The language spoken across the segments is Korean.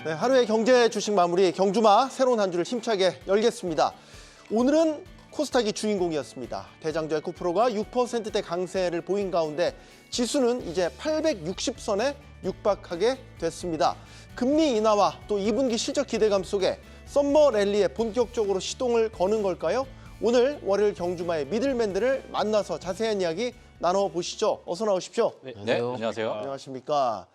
네, 하루의 경제 주식 마무리 경주마 새로운 한 주를 힘차게 열겠습니다. 오늘은 코스닥이 주인공이었습니다. 대장주 에코프로가 6%대 강세를 보인 가운데 지수는 이제 860선에 육박하게 됐습니다. 금리 인하와 또 2분기 실적 기대감 속에 썸머 랠리에 본격적으로 시동을 거는 걸까요? 오늘 월요일 경주마의 미들맨들을 만나서 자세한 이야기 나눠보시죠. 어서 나오십시오. 네, 안녕하세요. 안녕하십니까.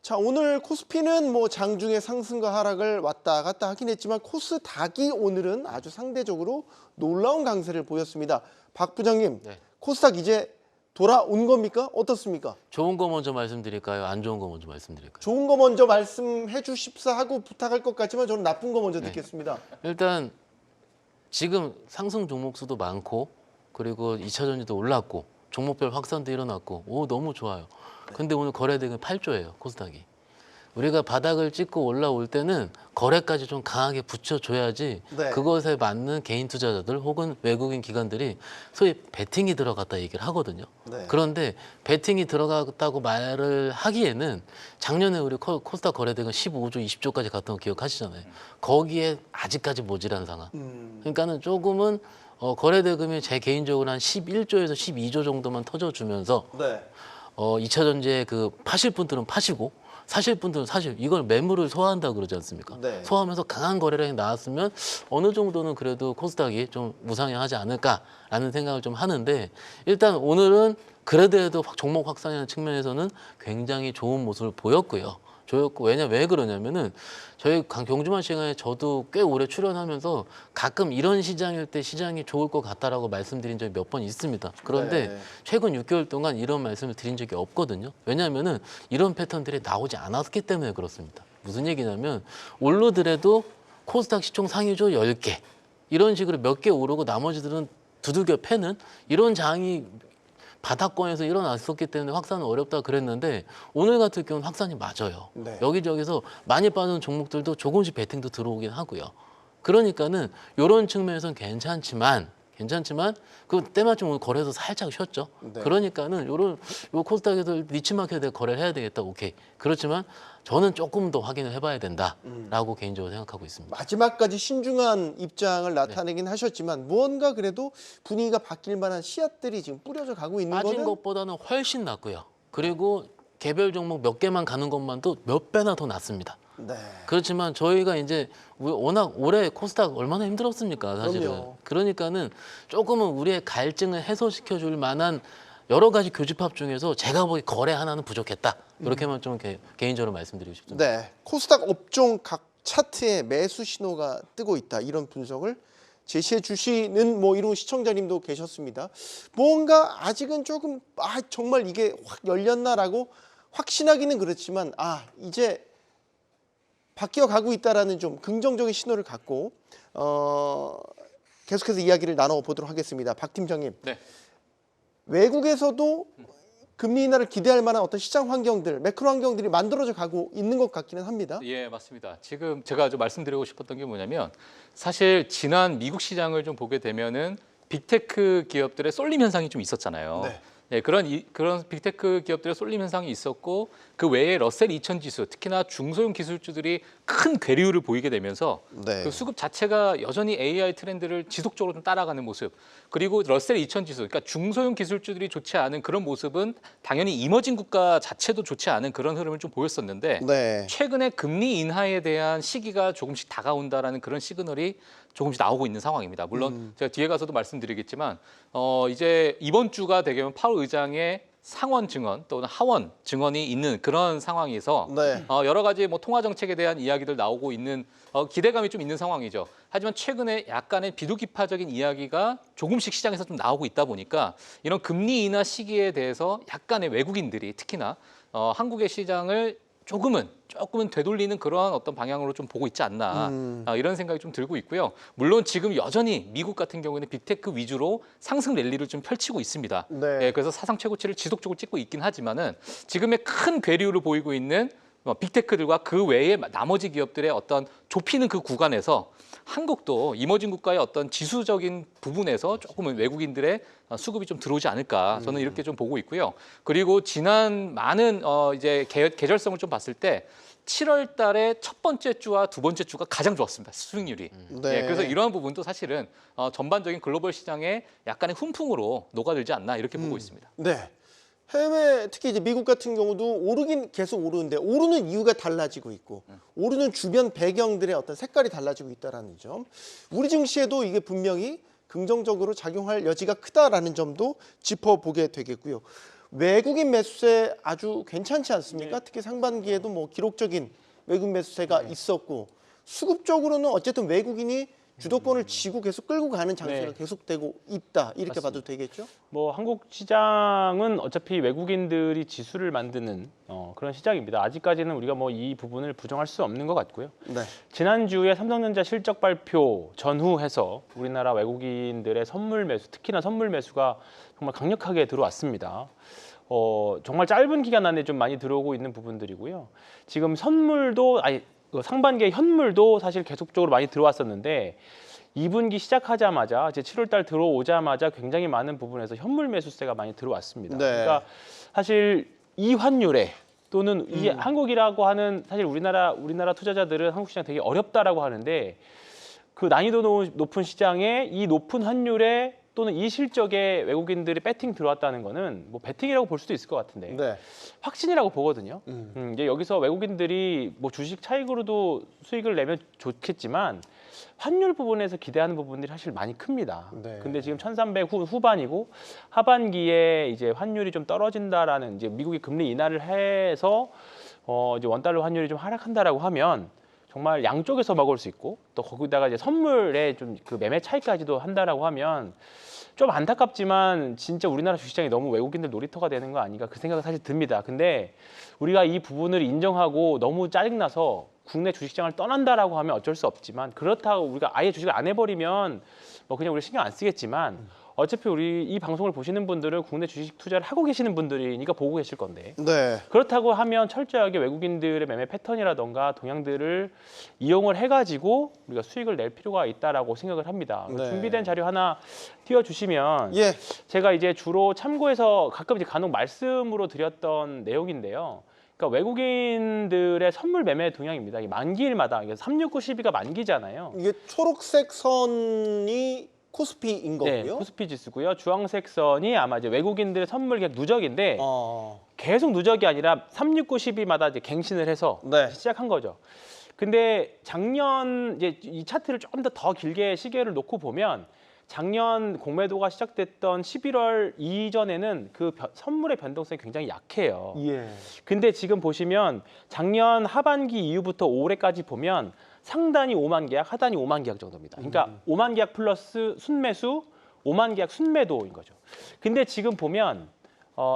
자, 오늘 코스피는 뭐 장중에 상승과 하락을 왔다 갔다 하긴 했지만 코스닥이 오늘은 아주 상대적으로 놀라운 강세를 보였습니다. 박 부장님, 네. 코스닥 이제 돌아온 겁니까? 어떻습니까? 좋은 거 먼저 말씀드릴까요? 안 좋은 거 먼저 말씀드릴까요? 좋은 거 먼저 말씀해 주십사 하고 부탁할 것 같지만 저는 나쁜 거 먼저 듣겠습니다. 일단 지금 상승 종목 수도 많고 그리고 2차 전지도 올랐고 종목별 확산도 일어났고 오 너무 좋아요. 근데 오늘 거래대금이 8조예요. 코스닥이. 우리가 바닥을 찍고 올라올 때는 거래까지 좀 강하게 붙여줘야지 네. 그것에 맞는 개인 투자자들 혹은 외국인 기관들이 소위 베팅이 들어갔다 얘기를 하거든요. 네. 그런데 베팅이 들어갔다고 말을 하기에는 작년에 우리 코스닥 거래대금 15조, 20조까지 갔던 거 기억하시잖아요. 거기에 아직까지 모자란 상황. 그러니까는 조금은 거래대금이 제 개인적으로 한 11조에서 12조 정도만 터져주면서 네. 2차 전지에 그 파실 분들은 파시고 사실 분들은 사실 이걸 매물을 소화한다 그러지 않습니까? 네. 소화하면서 강한 거래량이 나왔으면 어느 정도는 그래도 코스닥이 좀 무상향하지 않을까라는 생각을 좀 하는데 일단 오늘은 그래도 종목 확산이라는 측면에서는 굉장히 좋은 모습을 보였고요. 왜 그러냐면은 저희 경주만 시간에 저도 꽤 오래 출연하면서 가끔 이런 시장일 때 시장이 좋을 것 같다라고 말씀드린 적이 몇 번 있습니다. 그런데 네. 최근 6개월 동안 이런 말씀을 드린 적이 없거든요. 왜냐하면은 이런 패턴들이 나오지 않았기 때문에 그렇습니다. 무슨 얘기냐면 오르더라도 코스닥 시총 상위조 10개 이런 식으로 몇 개 오르고 나머지들은 두들겨 패는 이런 장이 바닥권에서 일어났었기 때문에 확산은 어렵다 그랬는데 오늘 같은 경우는 확산이 맞아요. 네. 여기저기서 많이 빠진 종목들도 조금씩 베팅도 들어오긴 하고요. 그러니까는 이런 측면에서는 괜찮지만 그 때마침 오늘 거래소 살짝 쉬었죠. 네. 그러니까는 요 코스닥에서 니치마켓에 거래를 해야 되겠다. 오케이. 그렇지만 저는 조금 더 확인을 해봐야 된다라고 개인적으로 생각하고 있습니다. 마지막까지 신중한 입장을 나타내긴 하셨지만 무언가 그래도 분위기가 바뀔 만한 씨앗들이 지금 뿌려져 가고 있는 빠진 거는 것보다는 훨씬 낫고요. 그리고 개별 종목 몇 개만 가는 것만도 몇 배나 더 낫습니다. 네. 그렇지만 저희가 이제 워낙 올해 코스닥 얼마나 힘들었습니까, 사실은. 그럼요. 그러니까는 조금은 우리의 갈증을 해소시켜 줄 만한 여러 가지 교집합 중에서 제가 보기 거래 하나는 부족했다. 이렇게만 좀 개인적으로 말씀드리고 싶습니다. 네. 코스닥 업종 각 차트에 매수 신호가 뜨고 있다. 이런 분석을 제시해 주시는 뭐 이런 시청자님도 계셨습니다. 뭔가 아직은 조금 정말 이게 확 열렸나라고 확신하기는 그렇지만 이제 바뀌어 가고 있다라는 좀 긍정적인 신호를 갖고 계속해서 이야기를 나눠보도록 하겠습니다. 박 팀장님. 네. 외국에서도 금리 인하를 기대할 만한 어떤 시장 환경들, 매크로 환경들이 만들어져 가고 있는 것 같기는 합니다. 예, 맞습니다. 지금 제가 좀 말씀드리고 싶었던 게 뭐냐면 사실 지난 미국 시장을 좀 보게 되면은 빅테크 기업들의 쏠림 현상이 좀 있었잖아요. 네. 네, 그런 빅테크 기업들의 쏠림 현상이 있었고 그 외에 러셀 2000 지수, 특히나 중소형 기술주들이 큰 괴리율을 보이게 되면서 네. 그 수급 자체가 여전히 AI 트렌드를 지속적으로 좀 따라가는 모습. 그리고 러셀 2000 지수, 그러니까 중소형 기술주들이 좋지 않은 그런 모습은 당연히 이머징 국가 자체도 좋지 않은 그런 흐름을 좀 보였었는데 네. 최근에 금리 인하에 대한 시기가 조금씩 다가온다라는 그런 시그널이 조금씩 나오고 있는 상황입니다. 물론 제가 뒤에 가서도 말씀드리겠지만 이제 이번 주가 되면 파월 의장의 상원 증언 또는 하원 증언이 있는 그런 상황에서 네. 여러 가지 뭐 통화 정책에 대한 이야기들 나오고 있는 기대감이 좀 있는 상황이죠. 하지만 최근에 약간의 비둘기파적인 이야기가 조금씩 시장에서 좀 나오고 있다 보니까 이런 금리 인하 시기에 대해서 약간의 외국인들이 특히나 한국의 시장을 조금은 되돌리는 그러한 어떤 방향으로 좀 보고 있지 않나 이런 생각이 좀 들고 있고요. 물론 지금 여전히 미국 같은 경우에는 빅테크 위주로 상승 랠리를 좀 펼치고 있습니다. 네. 네, 그래서 사상 최고치를 지속적으로 찍고 있긴 하지만은 지금의 큰 괴리율을 보이고 있는 빅테크들과 그 외의 나머지 기업들의 어떤 좁히는 그 구간에서 한국도 이머징 국가의 어떤 지수적인 부분에서 조금은 외국인들의 수급이 좀 들어오지 않을까 저는 이렇게 좀 보고 있고요. 그리고 지난 많은 이제 계절성을 좀 봤을 때 7월 달에 첫 번째 주와 두 번째 주가 가장 좋았습니다. 수익률이. 네. 예, 그래서 이러한 부분도 사실은 전반적인 글로벌 시장에 약간의 훈풍으로 녹아들지 않나 이렇게 보고 있습니다. 네. 해외 특히 이제 미국 같은 경우도 오르긴 계속 오르는데 오르는 이유가 달라지고 있고 오르는 주변 배경들의 어떤 색깔이 달라지고 있다는 점. 우리 증시에도 이게 분명히 긍정적으로 작용할 여지가 크다라는 점도 짚어보게 되겠고요. 외국인 매수세 아주 괜찮지 않습니까? 특히 상반기에도 뭐 기록적인 외국인 매수세가 있었고 수급적으로는 어쨌든 외국인이 주도권을 쥐고 계속 끌고 가는 장세가 계속되고 있다 이렇게 봐도 되겠죠? 뭐 한국 시장은 어차피 외국인들이 지수를 만드는 그런 시장입니다. 아직까지는 우리가 뭐 이 부분을 부정할 수 없는 것 같고요. 네. 지난주에 삼성전자 실적 발표 전후해서 우리나라 외국인들의 선물 매수, 특히나 선물 매수가 정말 강력하게 들어왔습니다. 정말 짧은 기간 안에 좀 많이 들어오고 있는 부분들이고요. 지금 선물도 상반기에 현물도 사실 계속적으로 많이 들어왔었는데 2분기 시작하자마자 이제 7월 달 들어오자마자 굉장히 많은 부분에서 현물 매수세가 많이 들어왔습니다. 네. 그러니까 사실 이 환율에 또는 이 한국이라고 하는 사실 우리나라 투자자들은 한국 시장 되게 어렵다라고 하는데 그 난이도 높은 시장에 이 높은 환율에 또는 이 실적에 외국인들이 배팅 들어왔다는 거는 뭐 배팅이라고 볼 수도 있을 것 같은데 네. 확신이라고 보거든요. 이제 여기서 외국인들이 뭐 주식 차익으로도 수익을 내면 좋겠지만 환율 부분에서 기대하는 부분들이 사실 많이 큽니다. 네. 근데 지금 1,300 후반이고 하반기에 이제 환율이 좀 떨어진다라는 이제 미국이 금리 인하를 해서 이제 원달러 환율이 좀 하락한다라고 하면 정말 양쪽에서 먹을 수 있고 또 거기다가 이제 선물에 좀 그 매매 차익까지도 한다라고 하면 좀 안타깝지만 진짜 우리나라 주식시장이 너무 외국인들 놀이터가 되는 거 아닌가 그 생각은 사실 듭니다. 근데 우리가 이 부분을 인정하고 너무 짜증나서 국내 주식시장을 떠난다라고 하면 어쩔 수 없지만 그렇다고 우리가 아예 주식을 안 해버리면 뭐 그냥 우리 신경 안 쓰겠지만 어차피 우리 이 방송을 보시는 분들은 국내 주식 투자를 하고 계시는 분들이니까 보고 계실 건데 네. 그렇다고 하면 철저하게 외국인들의 매매 패턴이라던가 동향들을 이용을 해가지고 우리가 수익을 낼 필요가 있다라고 생각을 합니다. 네. 준비된 자료 하나 띄워주시면 예. 제가 이제 주로 참고해서 가끔 이제 간혹 말씀으로 드렸던 내용인데요. 그러니까 외국인들의 선물 매매 동향입니다. 만기일마다 36912가 만기잖아요. 이게 초록색 선이 코스피인 거고요. 네, 코스피 지수고요. 주황색 선이 아마 이제 외국인들의 선물 계약 누적인데 계속 누적이 아니라 36912마다 이제 갱신을 해서 네. 시작한 거죠. 근데 작년 이제 이 차트를 조금 더 길게 시계를 놓고 보면 작년 공매도가 시작됐던 11월 이전에는 그 선물의 변동성이 굉장히 약해요. 예. 근데 지금 보시면 작년 하반기 이후부터 올해까지 보면 상단이 5만 계약, 하단이 5만 계약 정도입니다. 그러니까 5만 계약 플러스 순매수, 5만 계약 순매도인 거죠. 근데 지금 보면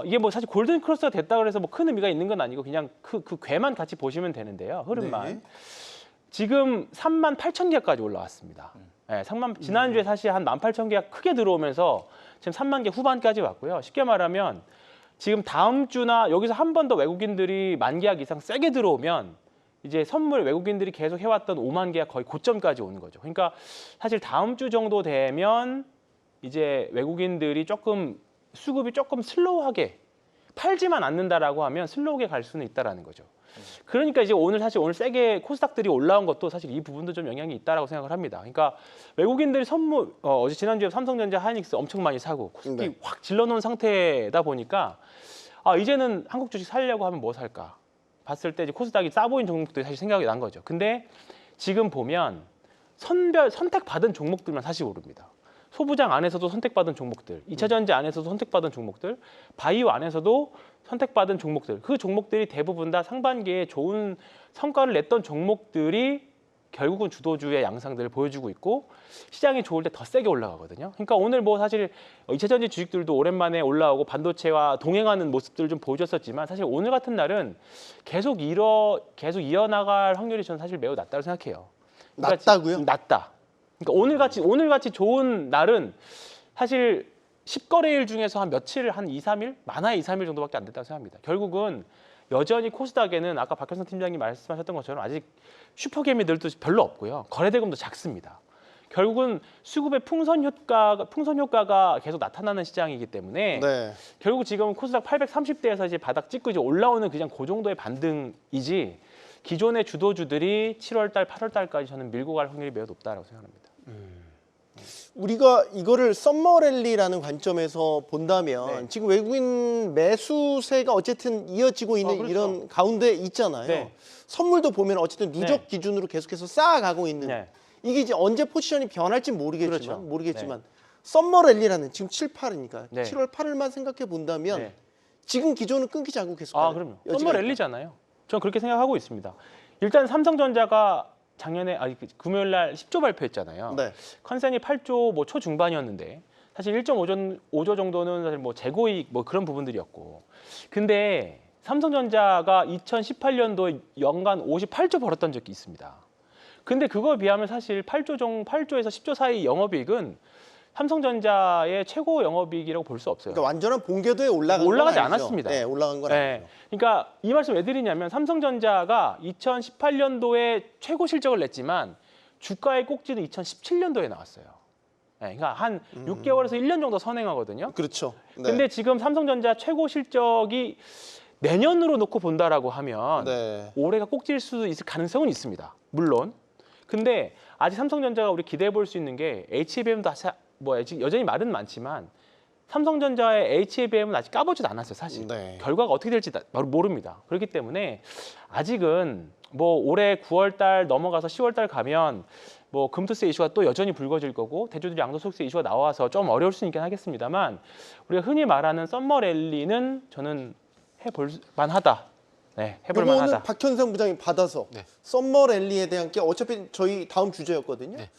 이게 뭐 사실 골든 크로스가 됐다 그래서 뭐 큰 의미가 있는 건 아니고 그냥 그 궤만 같이 보시면 되는데요. 흐름만. 네. 지금 3만 8천 계약까지 올라왔습니다. 네, 지난주에 사실 한 18,000 계약 크게 들어오면서 지금 3만 개 후반까지 왔고요. 쉽게 말하면 지금 다음 주나 여기서 한 번 더 외국인들이 만 계약 이상 세게 들어오면 이제 선물 외국인들이 계속 해왔던 5만 계약 거의 고점까지 오는 거죠. 그러니까 사실 다음 주 정도 되면 이제 외국인들이 조금 수급이 조금 슬로우하게 팔지만 않는다라고 하면 슬로우하게 갈 수는 있다라는 거죠. 그러니까 이제 오늘 세게 코스닥들이 올라온 것도 사실 이 부분도 좀 영향이 있다라고 생각을 합니다. 그러니까 외국인들이 선물 어제 지난주에 삼성전자, 하이닉스 엄청 많이 사고 코스피 확 질러놓은 상태다 보니까 이제는 한국 주식 살려고 하면 뭐 살까? 봤을 때 이제 코스닥이 싸 보인 종목들이 사실 생각이 난 거죠. 근데 지금 보면 선택받은 종목들만 사실 오릅니다. 소부장 안에서도 선택받은 종목들, 2차전지 안에서도 선택받은 종목들, 바이오 안에서도 선택받은 종목들, 그 종목들이 대부분 다 상반기에 좋은 성과를 냈던 종목들이 결국은 주도주의 양상들을 보여주고 있고 시장이 좋을 때 더 세게 올라가거든요. 그러니까 오늘 뭐 사실 2차전지 주식들도 오랜만에 올라오고 반도체와 동행하는 모습들을 좀 보여줬었지만 사실 오늘 같은 날은 계속 이어나갈 확률이 저는 사실 매우 낮다고 생각해요. 그러니까 낮다고요? 낮다. 그러니까 오늘같이 좋은 날은 사실 10거래일 중에서 한 며칠, 한 2, 3일? 많아야 2, 3일 정도밖에 안 됐다고 생각합니다. 결국은 여전히 코스닥에는 아까 박현선 팀장님 말씀하셨던 것처럼 아직 슈퍼개미들도 별로 없고요. 거래대금도 작습니다. 결국은 수급의 풍선 효과가 계속 나타나는 시장이기 때문에 네. 결국 지금 코스닥 830대에서 이제 바닥 찍고 이제 올라오는 그냥 그 정도의 반등이지 기존의 주도주들이 7월달, 8월달까지 저는 밀고 갈 확률이 매우 높다라고 생각합니다. 우리가 이거를 썸머랠리라는 관점에서 본다면 네. 지금 외국인 매수세가 어쨌든 이어지고 있는 그렇죠. 이런 가운데 있잖아요. 네. 선물도 보면 어쨌든 누적 네. 기준으로 계속해서 쌓아가고 있는 네. 이게 이제 언제 포지션이 변할지 그렇죠. 모르겠지만 썸머랠리라는 지금 7, 8이니까 네. 7월 8일만 생각해 본다면 네. 지금 기존은 끊기지 않고 계속 그럼요. 여지가 썸머 있다. 랠리잖아요. 저는 그렇게 생각하고 있습니다. 일단 삼성전자가 작년에 금요일 날 10조 발표했잖아요. 네. 컨센이 8조 뭐 초중반이었는데 사실 1.5조 정도는 사실 뭐 재고이익 뭐 그런 부분들이었고. 근데 삼성전자가 2018년도에 연간 58조 벌었던 적이 있습니다. 근데 그거에 비하면 사실 8조에서 10조 사이 영업이익은 삼성전자의 최고 영업이익이라고 볼 수 없어요. 그러니까 완전한 본궤도에 올라가지 올라가지 않았습니다. 네, 올라간 건 네. 아니죠. 그러니까 이 말씀 왜 드리냐면 삼성전자가 2018년도에 최고 실적을 냈지만 주가의 꼭지는 2017년도에 나왔어요. 네, 그러니까 한 6개월에서 1년 정도 선행하거든요. 그렇죠. 네. 근데 지금 삼성전자 최고 실적이 내년으로 놓고 본다라고 하면 네. 올해가 꼭지일 수 있을 가능성은 있습니다. 물론. 근데 아직 삼성전자가 우리 기대해 볼 수 있는 게 HBM도 여전히 말은 많지만 삼성전자의 HBM은 아직 까보지도 않았어요, 사실. 네. 결과가 어떻게 될지 모릅니다. 그렇기 때문에 아직은 뭐 올해 9월달 넘어가서 10월달 가면 뭐 금투세 이슈가 또 여전히 불거질 거고 대주주 양도소득세 이슈가 나와서 좀 어려울 수는 있긴 하겠습니다만 우리가 흔히 말하는 썸머랠리는 저는 해볼 만하다. 네, 해볼 이거는 만하다. 박현성 부장님 받아서 네. 썸머랠리에 대한 게 어차피 저희 다음 주제였거든요. 네.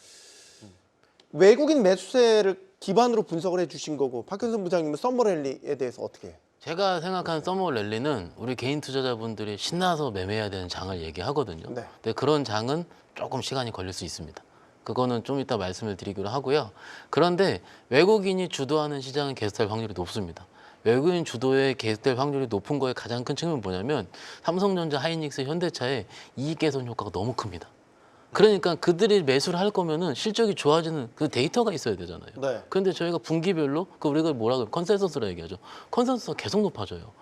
외국인 매수세를 기반으로 분석을 해주신 거고 박현성 부장님은 썸머랠리에 대해서 어떻게 해요? 제가 생각하는 서머 랠리는 우리 개인 투자자분들이 신나서 매매해야 되는 장을 얘기하거든요. 네. 근데 그런 장은 조금 시간이 걸릴 수 있습니다. 그거는 좀 이따 말씀을 드리기로 하고요. 그런데 외국인이 주도하는 시장은 계속될 확률이 높습니다. 외국인 주도에 계속될 확률이 높은 거에 가장 큰 측면은 뭐냐면 삼성전자, 하이닉스, 현대차의 이익 개선 효과가 너무 큽니다. 그러니까 그들이 매수를 할 거면은 실적이 좋아지는 그 데이터가 있어야 되잖아요. 네. 그런데 저희가 분기별로 우리가 뭐라 그래요? 컨센서스라 얘기하죠. 컨센서스가 계속 높아져요.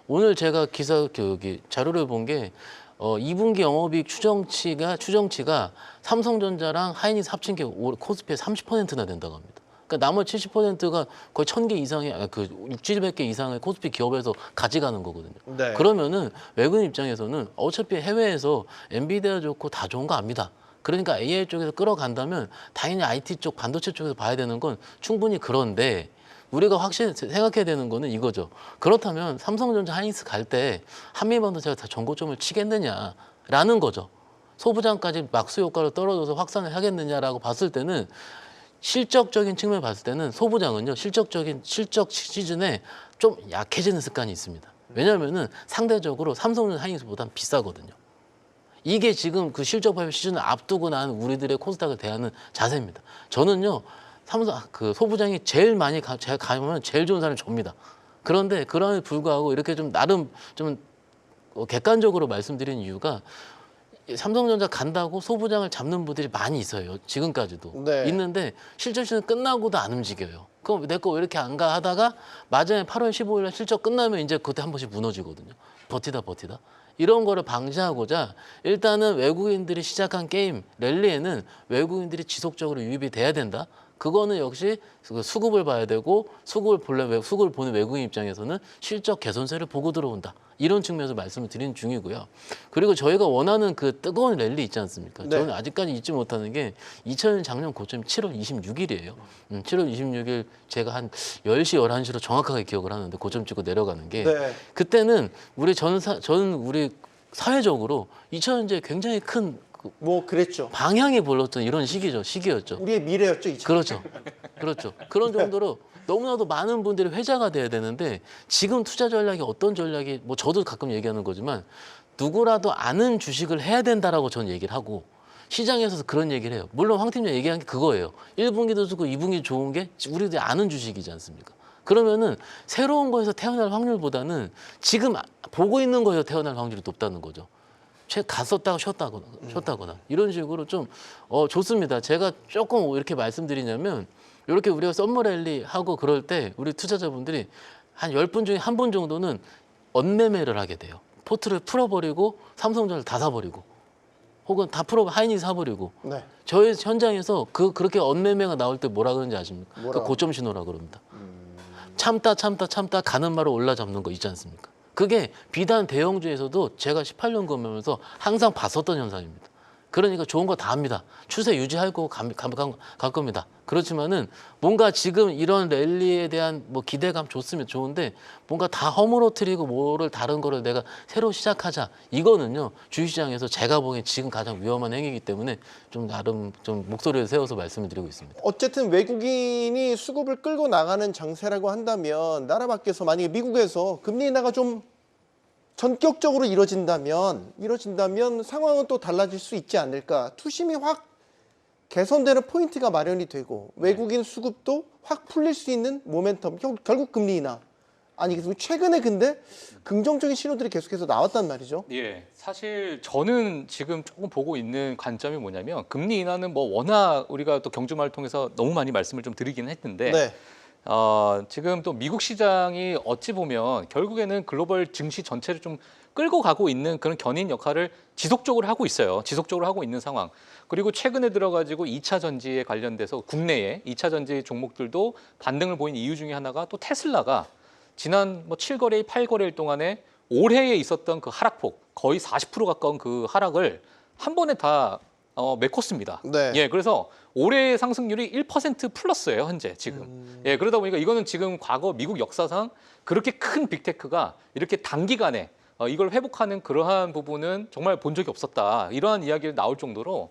오늘 제가 기사 여기 자료를 본 게 2분기 영업이익 추정치가 삼성전자랑 하이닉스 합친 게 코스피의 30%나 된다고 합니다. 그러니까 나머지 70%가 거의 1000개 이상의 600개 이상의 코스피 기업에서 가져가는 거거든요. 네. 그러면은 외국인 입장에서는 어차피 해외에서 엔비디아 좋고 다 좋은 거 압니다. 그러니까 AI 쪽에서 끌어간다면 당연히 IT 쪽, 반도체 쪽에서 봐야 되는 건 충분히 그런데 우리가 확실히 생각해야 되는 거는 이거죠. 그렇다면 삼성전자, 하이닉스 갈 때 한미반도체가 다 전고점을 치겠느냐라는 거죠. 소부장까지 막수 효과로 떨어져서 확산을 하겠느냐라고 봤을 때는 실적적인 측면을 봤을 때는 소부장은요 실적 시즌에 좀 약해지는 습관이 있습니다. 왜냐하면은 상대적으로 삼성전자, 하이닉스보다는 비싸거든요. 이게 지금 그 실적 발표 시즌을 앞두고 난 우리들의 코스닥을 대하는 자세입니다. 저는요 소부장이 제일 많이 가면 제일 좋은 사람을 줍니다. 그런데 그럼에도 불구하고 이렇게 좀 나름 좀 객관적으로 말씀드린 이유가 삼성전자 간다고 소부장을 잡는 분들이 많이 있어요. 지금까지도 네. 있는데 실적 시즌 끝나고도 안 움직여요. 그럼 내 거 왜 이렇게 안 가 하다가 마지막에 8월 15일 날 실적 끝나면 이제 그때 한 번씩 무너지거든요. 버티다 이런 거를 방지하고자 일단은 외국인들이 시작한 게임 랠리에는 외국인들이 지속적으로 유입이 돼야 된다. 그거는 역시 수급을 봐야 되고 수급을 보는 외국인 입장에서는 실적 개선세를 보고 들어온다. 이런 측면에서 말씀을 드리는 중이고요. 그리고 저희가 원하는 그 뜨거운 랠리 있지 않습니까? 네. 저는 아직까지 잊지 못하는 게 2000년 작년 고점이 7월 26일이에요. 7월 26일 제가 한 10시, 11시로 정확하게 기억을 하는데 고점 찍고 내려가는 게 네. 그때는 우리 우리 사회적으로 2000년대에 굉장히 큰 뭐 그랬죠. 방향이 불렀던 이런 시기였죠. 우리의 미래였죠. 이제. 그렇죠. 그런 정도로 너무나도 많은 분들이 회자가 돼야 되는데 지금 투자 전략이 어떤 전략이 뭐 저도 가끔 얘기하는 거지만 누구라도 아는 주식을 해야 된다라고 저는 얘기를 하고 시장에서 그런 얘기를 해요. 물론 황 팀장 얘기한 게 그거예요. 1분기도 좋고 2분기 좋은 게 우리들이 아는 주식이지 않습니까? 그러면은 새로운 거에서 태어날 확률보다는 지금 보고 있는 거에서 태어날 확률이 높다는 거죠. 갔었다가 쉬었다거나 이런 식으로 좀 좋습니다. 제가 조금 이렇게 말씀드리냐면 이렇게 우리가 썸머랠리 하고 그럴 때 우리 투자자분들이 한 10분 중에 한 분 정도는 언매매를 하게 돼요. 포트를 풀어버리고 삼성전자를 다 사버리고 혹은 다 하이닉스 사버리고 네. 저희 현장에서 그렇게 언매매가 나올 때 뭐라 그러는지 아십니까? 뭐라? 그 고점 신호라 그럽니다. 참다 가는 말을 올라 잡는 거 있지 않습니까? 그게 비단 대형주에서도 제가 18년 근무하면서 항상 봤었던 현상입니다. 그러니까 좋은 거 다 합니다. 추세 유지할 거고 갈 겁니다. 그렇지만은 뭔가 지금 이런 랠리에 대한 뭐 기대감 좋으면 좋은데 뭔가 다 허물어뜨리고 뭐를 다른 거를 내가 새로 시작하자. 이거는요 주식시장에서 제가 보기엔 지금 가장 위험한 행위이기 때문에 좀 나름 좀 목소리를 세워서 말씀을 드리고 있습니다. 어쨌든 외국인이 수급을 끌고 나가는 장세라고 한다면 나라 밖에서 만약에 미국에서 금리 인하가 좀 전격적으로 이루어진다면 상황은 또 달라질 수 있지 않을까. 투심이 확 개선되는 포인트가 마련이 되고 외국인 수급도 확 풀릴 수 있는 모멘텀, 결국 금리 인하 아니겠습니까? 최근에 근데 긍정적인 신호들이 계속해서 나왔단 말이죠. 예, 사실 저는 지금 조금 보고 있는 관점이 뭐냐면 금리 인하는 뭐 워낙 우리가 또 경주마를 통해서 너무 많이 말씀을 좀 드리긴 했는데 네. 지금 또 미국 시장이 어찌 보면 결국에는 글로벌 증시 전체를 좀 끌고 가고 있는 그런 견인 역할을 지속적으로 하고 있어요. 지속적으로 하고 있는 상황. 그리고 최근에 들어가지고 2차 전지에 관련돼서 국내에 2차 전지 종목들도 반등을 보인 이유 중에 하나가 또 테슬라가 지난 뭐 7거래일, 8거래일 동안에 올해에 있었던 그 하락폭 거의 40% 가까운 그 하락을 한 번에 다 메꿨습니다. 네. 예, 그래서 올해 상승률이 1% 플러스예요, 현재 지금. 예, 그러다 보니까 이거는 지금 과거 미국 역사상 그렇게 큰 빅테크가 이렇게 단기간에 이걸 회복하는 그러한 부분은 정말 본 적이 없었다. 이러한 이야기를 나올 정도로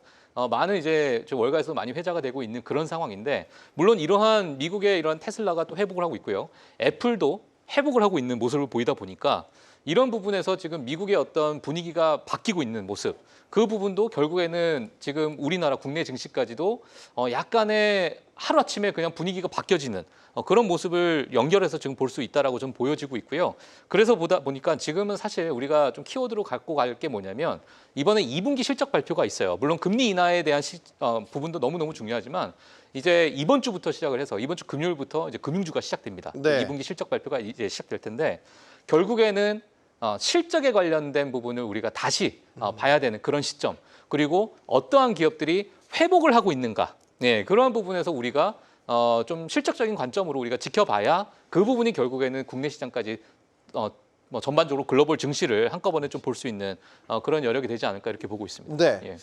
많은 이제 월가에서 많이 회자가 되고 있는 그런 상황인데 물론 이러한 미국의 이러한 테슬라가 또 회복을 하고 있고요. 애플도 회복을 하고 있는 모습을 보이다 보니까 이런 부분에서 지금 미국의 어떤 분위기가 바뀌고 있는 모습 그 부분도 결국에는 지금 우리나라 국내 증시까지도 약간의 하루아침에 그냥 분위기가 바뀌어지는 그런 모습을 연결해서 지금 볼 수 있다라고 좀 보여지고 있고요. 그래서 보다 보니까 지금은 사실 우리가 좀 키워드로 갖고 갈 게 뭐냐면 이번에 2분기 실적 발표가 있어요. 물론 금리 인하에 대한 부분도 너무너무 중요하지만 이제 이번 주부터 시작을 해서 이번 주 금요일부터 이제 금융주가 시작됩니다. 네. 2분기 실적 발표가 이제 시작될 텐데 결국에는 실적에 관련된 부분을 우리가 다시 봐야 되는 그런 시점 그리고 어떠한 기업들이 회복을 하고 있는가 네, 그러한 부분에서 우리가 좀 실적적인 관점으로 우리가 지켜봐야 그 부분이 결국에는 국내 시장까지 뭐 전반적으로 글로벌 증시를 한꺼번에 좀 볼 수 있는 그런 여력이 되지 않을까 이렇게 보고 있습니다. 네. 예.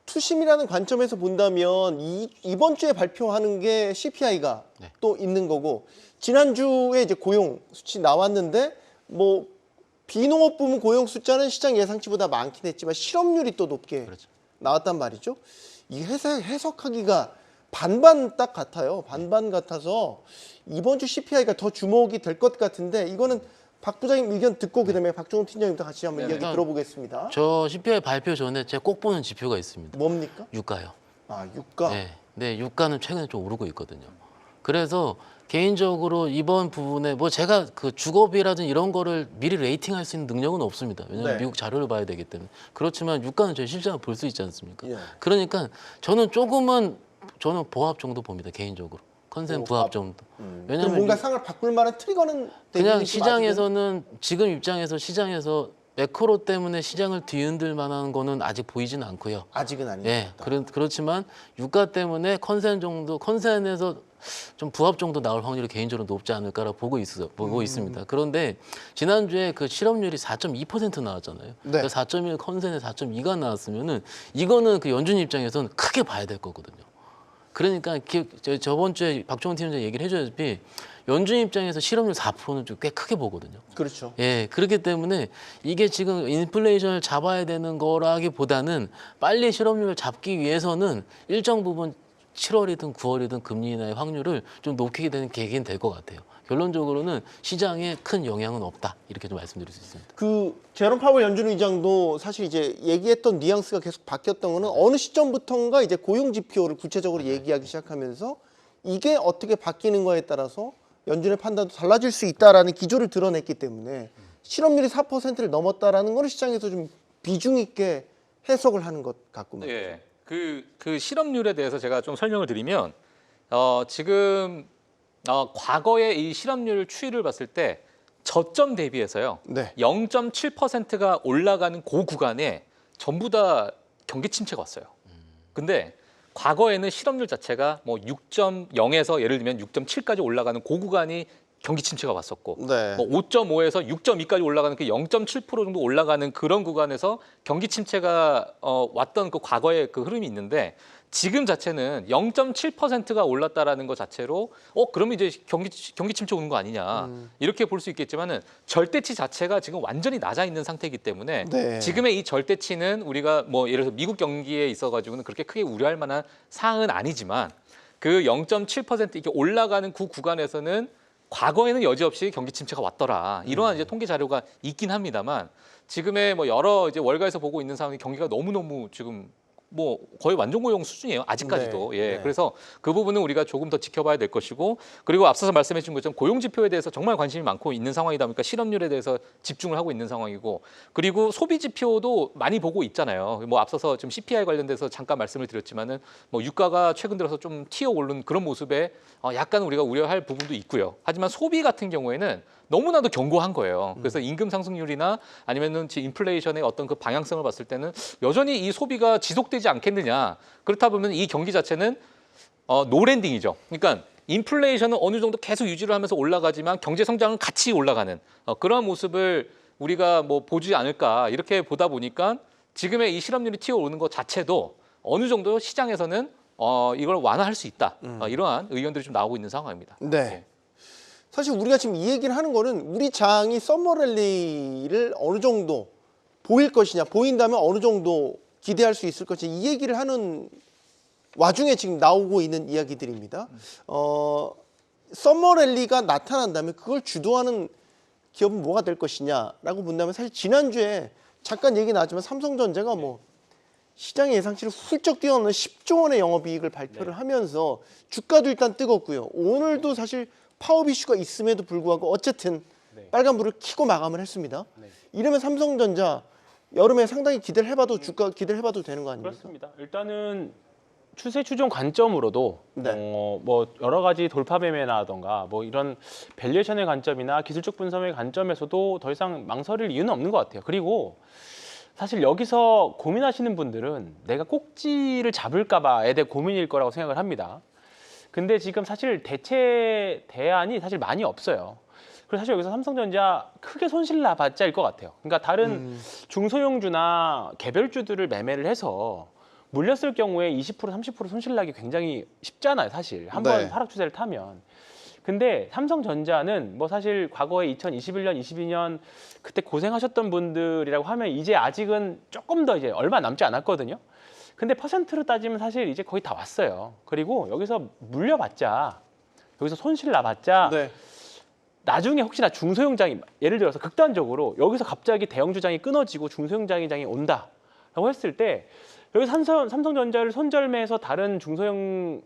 투심이라는 관점에서 본다면 이번 주에 발표하는 게 CPI가 네. 또 있는 거고 지난주에 이제 고용 수치 나왔는데 뭐 비농업 부문 고용 숫자는 시장 예상치보다 많긴 했지만 실업률이 또 높게 그렇죠. 나왔단 말이죠. 이 해석하기가 반반 딱 같아요. 반반 같아서 이번 주 CPI가 더 주목이 될 것 같은데 이거는 박 부장님 의견 듣고 그다음에 박종훈 팀장님도 같이 한번 이야기 일단 들어보겠습니다. 저 CPI 발표 전에 제가 꼭 보는 지표가 있습니다. 뭡니까? 유가요. 아, 유가. 네, 유가는 최근에 좀 오르고 있거든요. 그래서 개인적으로 이번 부분에 뭐 제가 그 주거비라든 이런 거를 미리 레이팅할 수 있는 능력은 없습니다. 왜냐하면 네. 미국 자료를 봐야 되기 때문에. 그렇지만 유가는 저희 실장을 볼 수 있지 않습니까? 예. 그러니까 저는 보합 정도 봅니다. 개인적으로. 컨센 부합 정도. 그럼 왜냐하면 뭔가 상을 바꿀 만한 트리거는 그냥 되겠지, 시장에서는 지금 입장에서 시장에서 매크로 때문에 시장을 뒤흔들 만한 거는 아직 보이지는 않고요. 아직은 아닙니다. 예, 그렇지만 유가 때문에 컨센에서 좀 부합 정도 나올 확률이 개인적으로 높지 않을까라고 보고 있습니다. 그런데 지난주에 그 실업률이 4.2% 나왔잖아요. 네. 4.1 컨센에 4.2가 나왔으면은 이거는 그 연준 입장에서는 크게 봐야 될 거거든요. 그러니까 저번 주에 박종훈 팀장 얘기를 해줘야지 연준 입장에서 실업률 4%는 좀 꽤 크게 보거든요. 그렇죠. 예, 그렇기 때문에 이게 지금 인플레이션을 잡아야 되는 거라기보다는 빨리 실업률을 잡기 위해서는 일정 부분 7월이든 9월이든 금리 인하의 확률을 좀 높이게 되는 계기는 될 것 같아요. 결론적으로는 시장에 큰 영향은 없다. 이렇게 좀 말씀드릴 수 있습니다. 그 제롬 파월 연준 의장도 사실 이제 얘기했던 뉘앙스가 계속 바뀌었던 거는 어느 시점부터인가 이제 고용 지표를 구체적으로 얘기하기 시작하면서 이게 어떻게 바뀌는 거에 따라서 연준의 판단도 달라질 수 있다라는 기조를 드러냈기 때문에 실업률이 4%를 넘었다라는 거는 시장에서 좀 비중 있게 해석을 하는 것 같고 말이죠. 예. 그 실업률에 대해서 제가 좀 설명을 드리면 지금 과거의 이 실업률 추이를 봤을 때 저점 대비해서요. 네. 0.7%가 올라가는 그 구간에 전부 다 경기 침체가 왔어요. 근데 과거에는 실업률 자체가 뭐 6.0에서 예를 들면 6.7까지 올라가는 그 구간이 경기 침체가 왔었고 네. 뭐 5.5에서 6.2까지 올라가는 그 0.7% 정도 올라가는 그런 구간에서 경기 침체가 왔던 그 과거의 그 흐름이 있는데 지금 자체는 0.7%가 올랐다라는 것 자체로 그러면 이제 경기 침체 오는 거 아니냐 이렇게 볼 수 있겠지만은 절대치 자체가 지금 완전히 낮아 있는 상태이기 때문에 네. 지금의 이 절대치는 우리가 뭐 예를 들어서 미국 경기에 있어가지고는 그렇게 크게 우려할 만한 사항은 아니지만 그 0.7% 이렇게 올라가는 그 구간에서는 과거에는 여지없이 경기 침체가 왔더라 이러한 이제 통계 자료가 있긴 합니다만 지금의 뭐 여러 이제 월가에서 보고 있는 상황이 경기가 너무 지금 뭐 거의 완전 고용 수준이에요 아직까지도. 네. 예, 네. 그래서 그 부분은 우리가 조금 더 지켜봐야 될 것이고 그리고 앞서서 말씀해 주신 것처럼 고용 지표에 대해서 정말 관심이 많고 있는 상황이다 보니까 실업률에 대해서 집중을 하고 있는 상황이고 그리고 소비 지표도 많이 보고 있잖아요. 뭐 앞서서 지금 CPI 관련돼서 잠깐 말씀을 드렸지만은 뭐 유가가 최근 들어서 좀 튀어 오른 그런 모습에 약간 우리가 우려할 부분도 있고요. 하지만 소비 같은 경우에는 너무나도 견고한 거예요. 그래서 임금 상승률이나 아니면은 인플레이션의 어떤 그 방향성을 봤을 때는 여전히 이 소비가 지속되지 않겠느냐. 그렇다 보면 이 경기 자체는 노랜딩이죠. 그러니까 인플레이션은 어느 정도 계속 유지를 하면서 올라가지만 경제 성장은 같이 올라가는 그러한 모습을 우리가 뭐 보지 않을까 이렇게 보다 보니까 지금의 이 실업률이 튀어오르는 것 자체도 어느 정도 시장에서는 이걸 완화할 수 있다. 이러한 의견들이 좀 나오고 있는 상황입니다. 네. 예. 사실 우리가 지금 이 얘기를 하는 거는 우리 장이 썸머 랠리를 어느 정도 보일 것이냐, 보인다면 어느 정도 기대할 수 있을 것이냐 이 얘기를 하는 와중에 지금 나오고 있는 이야기들입니다. 썸머 랠리가 나타난다면 그걸 주도하는 기업은 뭐가 될 것이냐라고 본다면 사실 지난주에 잠깐 얘기 나왔지만 삼성전자가 뭐 시장의 예상치를 훌쩍 뛰어넘는 10조 원의 영업이익을 발표를 하면서 주가도 일단 뜨겁고요. 오늘도 사실 파업 이슈가 있음에도 불구하고 어쨌든 빨간불을 켜고 마감을 했습니다. 이러면 삼성전자 여름에 상당히 기대를 해봐도 주가 기대를 해봐도 되는 거 아닙니까? 그렇습니다. 일단은 추세 추종 관점으로도 네. 뭐 여러 가지 돌파 매매나던가 뭐 이런 밸류에이션의 관점이나 기술적 분석의 관점에서도 더 이상 망설일 이유는 없는 것 같아요. 그리고 사실 여기서 고민하시는 분들은 내가 꼭지를 잡을까봐에 대해 고민일 거라고 생각을 합니다. 근데 지금 사실 대체 대안이 사실 많이 없어요. 그래서 사실 여기서 삼성전자 크게 손실 나봤자일 것 같아요. 그러니까 다른 중소형주나 개별주들을 매매를 해서 물렸을 경우에 20% 30% 손실 나기 굉장히 쉽잖아요. 사실 한번 네. 하락 추세를 타면. 근데 삼성전자는 뭐 사실 과거에 2021년, 22년 그때 고생하셨던 분들이라고 하면 이제 아직은 조금 더 이제 얼마 남지 않았거든요. 근데 퍼센트로 따지면 사실 이제 거의 다 왔어요. 그리고 여기서 물려봤자, 여기서 손실 나봤자 네. 나중에 혹시나 중소형장이 예를 들어서 극단적으로 여기서 갑자기 대형주장이 끊어지고 중소형장이 온다라고 했을 때 여기 삼성전자를 손절매해서 다른 중소형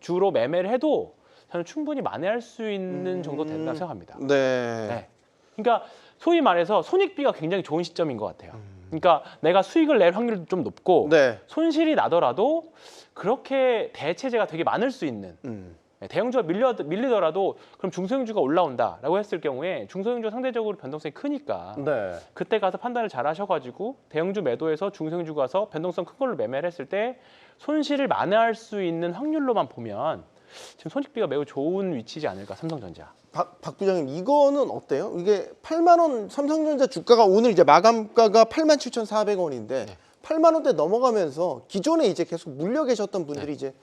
주로 매매를 해도 저는 충분히 만회할 수 있는 정도 된다고 생각합니다. 네. 네. 그러니까 소위 말해서 손익비가 굉장히 좋은 시점인 것 같아요. 그러니까 내가 수익을 낼 확률도 좀 높고 네. 손실이 나더라도 그렇게 대체재가 되게 많을 수 있는 대형주가 밀리더라도 그럼 중소형주가 올라온다라고 했을 경우에 중소형주가 상대적으로 변동성이 크니까 네. 그때 가서 판단을 잘 하셔가지고 대형주 매도해서 중소형주 가서 변동성 큰 걸로 매매를 했을 때 손실을 만회할 수 있는 확률로만 보면 지금 손익비가 매우 좋은 위치지 않을까 삼성전자. 박 부장님 이거는 어때요? 이게 8만 원 삼성전자 주가가 오늘 이제 마감가가 87,400원인데 8만 원대 넘어가면서 기존에 이제 계속 물려 계셨던 분들이 이제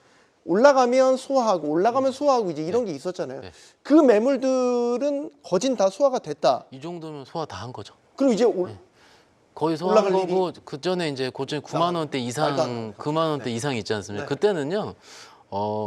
올라가면 소화하고 이제 이런 게 있었잖아요. 네. 그 매물들은 거진 다 소화가 됐다. 이 정도면 소화 다 한 거죠. 그리고 이제 거의 소화한 올라갈 거고 그 전에 이제 고점이 9만 원대 말도 안 이상, 9만 원대 이상 있지 않습니까? 네. 그때는요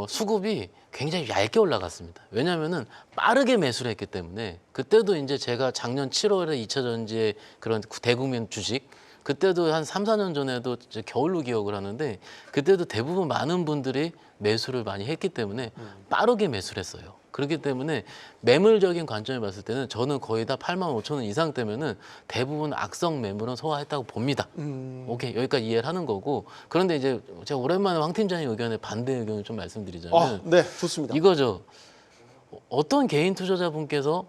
수급이 굉장히 얇게 올라갔습니다. 왜냐하면은 빠르게 매수를 했기 때문에 그때도 이제 제가 작년 7월에 2차 전지의 그런 대국민 주식 그때도 한 3, 4년 전에도 이제 겨울로 기억을 하는데 그때도 대부분 많은 분들이 매수를 많이 했기 때문에 빠르게 매수를 했어요. 그렇기 때문에 매물적인 관점에 봤을 때는 저는 거의 다 8만 5천 원 이상 되면은 대부분 악성 매물은 소화했다고 봅니다. 오케이, 여기까지 이해를 하는 거고. 그런데 이제 제가 오랜만에 황 팀장님 의견에 반대 의견을 좀 말씀드리자면 네, 좋습니다. 이거죠. 어떤 개인 투자자분께서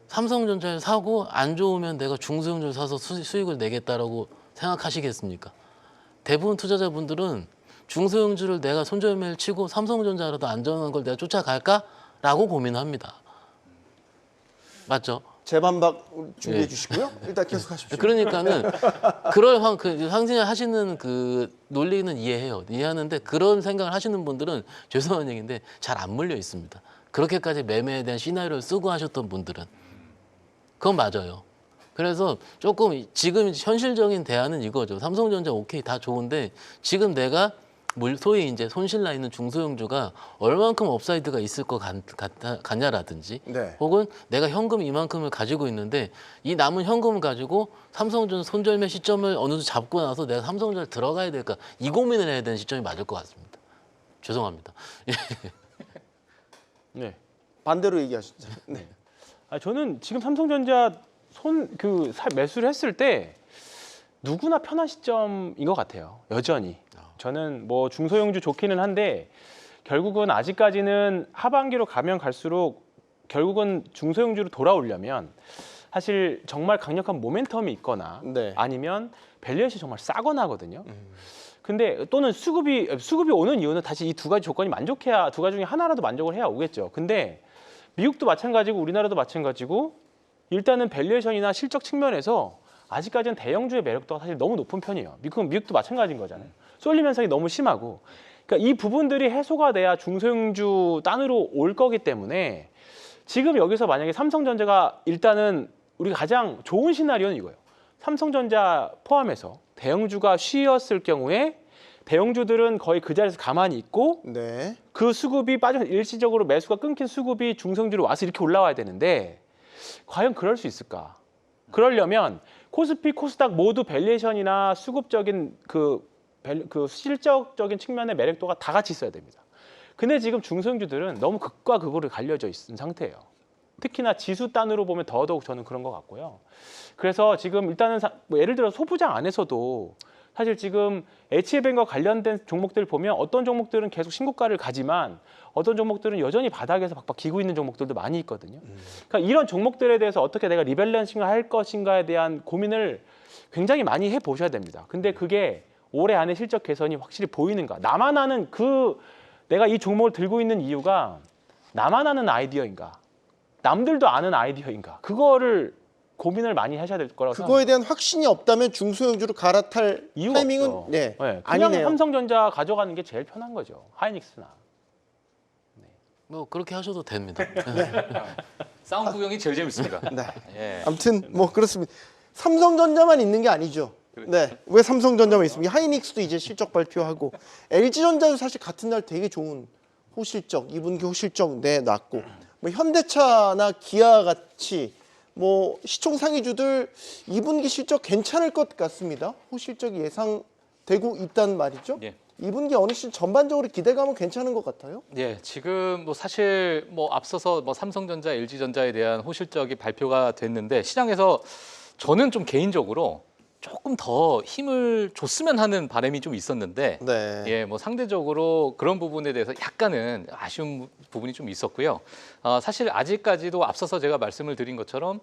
삼성전자를 사고 안 좋으면 내가 중소형주를 사서 수익을 내겠다라고 생각하시겠습니까? 대부분 투자자분들은 중소형주를 내가 손절매를 치고 삼성전자라도 안전한 걸 내가 쫓아갈까라고 고민합니다. 맞죠? 재반박 준비해 네. 주시고요. 일단 계속 하십시오. 그러니까는 그럴 황진이 하시는 그 논리는 이해하는데 그런 생각을 하시는 분들은 죄송한 얘기인데 잘 안 물려 있습니다. 그렇게까지 매매에 대한 시나리오를 쓰고 하셨던 분들은 그건 맞아요. 그래서 조금 지금 현실적인 대안은 이거죠. 삼성전자 오케이 다 좋은데 지금 내가 소위 이제 손실 나 있는 중소형주가 얼만큼 업사이드가 있을 것 같냐라든지 네. 혹은 내가 현금 이만큼을 가지고 있는데 이 남은 현금을 가지고 삼성전자 손절매 시점을 어느 정도 잡고 나서 내가 삼성전자 들어가야 될까 이 고민을 해야 되는 시점이 맞을 것 같습니다. 죄송합니다. 네. 반대로 얘기하시죠. 네. 저는 지금 삼성전자 매수를 했을 때 누구나 편한 시점인 것 같아요. 여전히. 저는 뭐 중소형주 좋기는 한데 결국은 아직까지는 하반기로 가면 갈수록 결국은 중소형주로 돌아오려면 사실 정말 강력한 모멘텀이 있거나 네. 아니면 밸류에이션이 정말 싸거나 하거든요. 근데 또는 수급이 오는 이유는 다시 이 두 가지 조건이 만족해야 두 가지 중에 하나라도 만족을 해야 오겠죠. 근데 미국도 마찬가지고 우리나라도 마찬가지고 일단은 밸류에이션이나 실적 측면에서 아직까지는 대형주의 매력도가 사실 너무 높은 편이에요. 미국도 마찬가지인 거잖아요. 쏠림 현상이 너무 심하고. 그러니까 이 부분들이 해소가 돼야 중소형주 단으로 올 거기 때문에 지금 여기서 만약에 삼성전자가 일단은 우리가 가장 좋은 시나리오는 이거예요. 삼성전자 포함해서 대형주가 쉬었을 경우에 대형주들은 거의 그 자리에서 가만히 있고 네. 그 수급이 빠져서 일시적으로 매수가 끊긴 수급이 중소형주로 와서 이렇게 올라와야 되는데 과연 그럴 수 있을까? 그러려면 코스피, 코스닥 모두 밸류에이션이나 수급적인 그 실적적인 측면의 매력도가 다 같이 있어야 됩니다. 근데 지금 중소형주들은 너무 극과 극으로 갈려져 있는 상태예요. 특히나 지수 단으로 보면 더더욱 저는 그런 것 같고요. 그래서 지금 일단은 뭐 예를 들어 소부장 안에서도 사실 지금 H에벤과 관련된 종목들을 보면 어떤 종목들은 계속 신고가를 가지만 어떤 종목들은 여전히 바닥에서 박박 기고 있는 종목들도 많이 있거든요. 그러니까 이런 종목들에 대해서 어떻게 내가 리밸런싱을 할 것인가에 대한 고민을 굉장히 많이 해보셔야 됩니다. 근데 그게 올해 안에 실적 개선이 확실히 보이는가? 나만 아는 내가 이 종목을 들고 있는 이유가 나만 아는 아이디어인가? 남들도 아는 아이디어인가? 그거를 고민을 많이 하셔야 될 거라고 생각합니다. 그거에 대한 확신이 없다면 중소형주로 갈아탈 이유가 타이밍은 없죠. 네, 그냥 아니네요. 삼성전자 가져가는 게 제일 편한 거죠. 하이닉스나. 뭐 그렇게 하셔도 됩니다. 싸움 구경이 제일 재밌습니다. 네. 예. 아무튼 뭐 그렇습니다. 삼성전자만 있는 게 아니죠. 네. 왜 삼성전자만 있습니까? 하이닉스도 이제 실적 발표하고 LG전자도 사실 같은 날 되게 좋은 호실적, 2분기 호실적 내놨고 뭐 현대차나 기아 같이 뭐 시총 상위주들 2분기 실적 괜찮을 것 같습니다. 호실적이 예상되고 있단 말이죠. 예. 2분기 어느덧 전반적으로 기대감은 괜찮은 것 같아요. 예, 지금 뭐 사실 뭐 앞서서 뭐 삼성전자, LG전자에 대한 호실적이 발표가 됐는데 시장에서 저는 좀 개인적으로 조금 더 힘을 줬으면 하는 바람이 좀 있었는데 네. 예, 뭐 상대적으로 그런 부분에 대해서 약간은 아쉬운 부분이 좀 있었고요. 사실 아직까지도 앞서서 제가 말씀을 드린 것처럼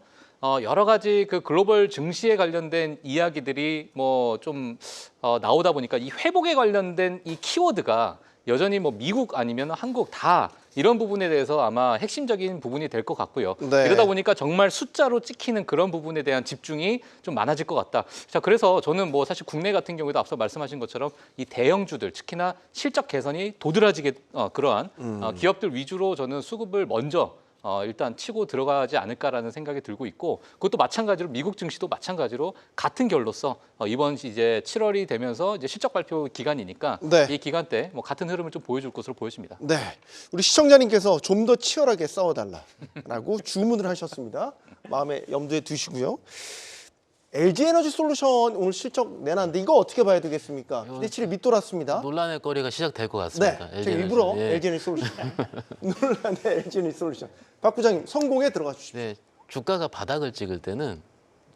여러 가지 그 글로벌 증시에 관련된 이야기들이 뭐 좀 나오다 보니까 이 회복에 관련된 이 키워드가 여전히 뭐 미국 아니면 한국 다 이런 부분에 대해서 아마 핵심적인 부분이 될 것 같고요. 네. 이러다 보니까 정말 숫자로 찍히는 그런 부분에 대한 집중이 좀 많아질 것 같다. 자, 그래서 저는 뭐 사실 국내 같은 경우에도 앞서 말씀하신 것처럼 이 대형주들 특히나 실적 개선이 도드라지게 그러한 기업들 위주로 저는 수급을 먼저 일단 치고 들어가지 않을까라는 생각이 들고 있고 그것도 마찬가지로 미국 증시도 마찬가지로 같은 결로서 이번 이제 7월이 되면서 이제 실적 발표 기간이니까 네. 이 기간 때 뭐 같은 흐름을 좀 보여줄 것으로 보여집니다. 네, 우리 시청자님께서 좀 더 치열하게 싸워달라라고 주문을 하셨습니다. 마음에 염두에 두시고요. LG에너지솔루션 오늘 실적 내놨는데 이거 어떻게 봐야 되겠습니까? 기대치를 밑돌았습니다. 논란의 거리가 시작될 것 같습니다. 네, 제가 일부러 예. LG에너지솔루션 논란의 LG에너지솔루션 박 부장님 성공에 들어가 주십시오. 네, 주가가 바닥을 찍을 때는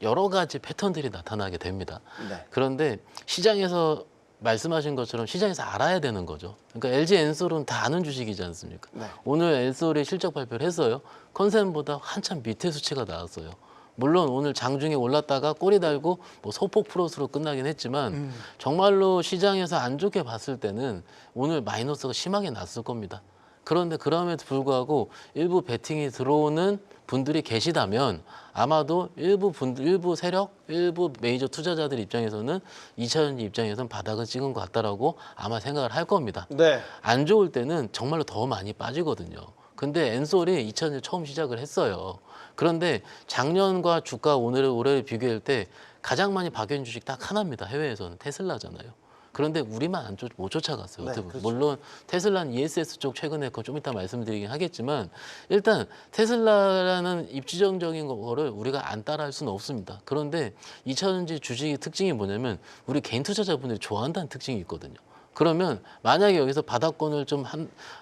여러 가지 패턴들이 나타나게 됩니다. 네. 그런데 시장에서 말씀하신 것처럼 시장에서 알아야 되는 거죠. 그러니까 LG 엔솔은 다 아는 주식이지 않습니까? 네. 오늘 엔솔이 실적 발표를 했어요. 컨센보다 한참 밑에 수치가 나왔어요. 물론 오늘 장중에 올랐다가 꼬리 달고 뭐 소폭 플러스로 끝나긴 했지만 정말로 시장에서 안 좋게 봤을 때는 오늘 마이너스가 심하게 났을 겁니다. 그런데 그럼에도 불구하고 일부 베팅이 들어오는 분들이 계시다면 아마도 일부 세력, 일부 메이저 투자자들 입장에서는 2차전지 입장에서는 바닥을 찍은 것 같다라고 아마 생각을 할 겁니다. 네. 안 좋을 때는 정말로 더 많이 빠지거든요. 근데 엔솔이 2000년 처음 시작을 했어요. 그런데 작년과 주가 올해를 비교할 때 가장 많이 박여진 주식 딱 하나입니다. 해외에서는 테슬라잖아요. 그런데 우리만 못 쫓아갔어요. 네, 어떻게 보면. 그렇죠. 물론 테슬라는 ESS 쪽 최근에 그거 좀 이따 말씀드리긴 하겠지만 일단 테슬라라는 입지정적인 거를 우리가 안 따라할 수는 없습니다. 그런데 2차전지 주식의 특징이 뭐냐면 우리 개인 투자자분들이 좋아한다는 특징이 있거든요. 그러면 만약에 여기서 바닥권을 좀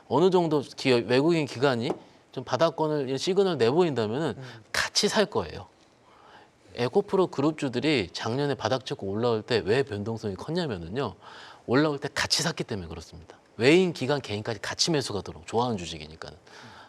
어느 정도 외국인 기관이 좀 바닥권을 시그널 내보인다면은 같이 살 거예요. 에코프로 그룹주들이 작년에 바닥 찍고 올라올 때 왜 변동성이 컸냐면은요. 올라올 때 같이 샀기 때문에 그렇습니다. 외인, 기관, 개인까지 같이 매수가 들어오고 좋아하는 주식이니까는.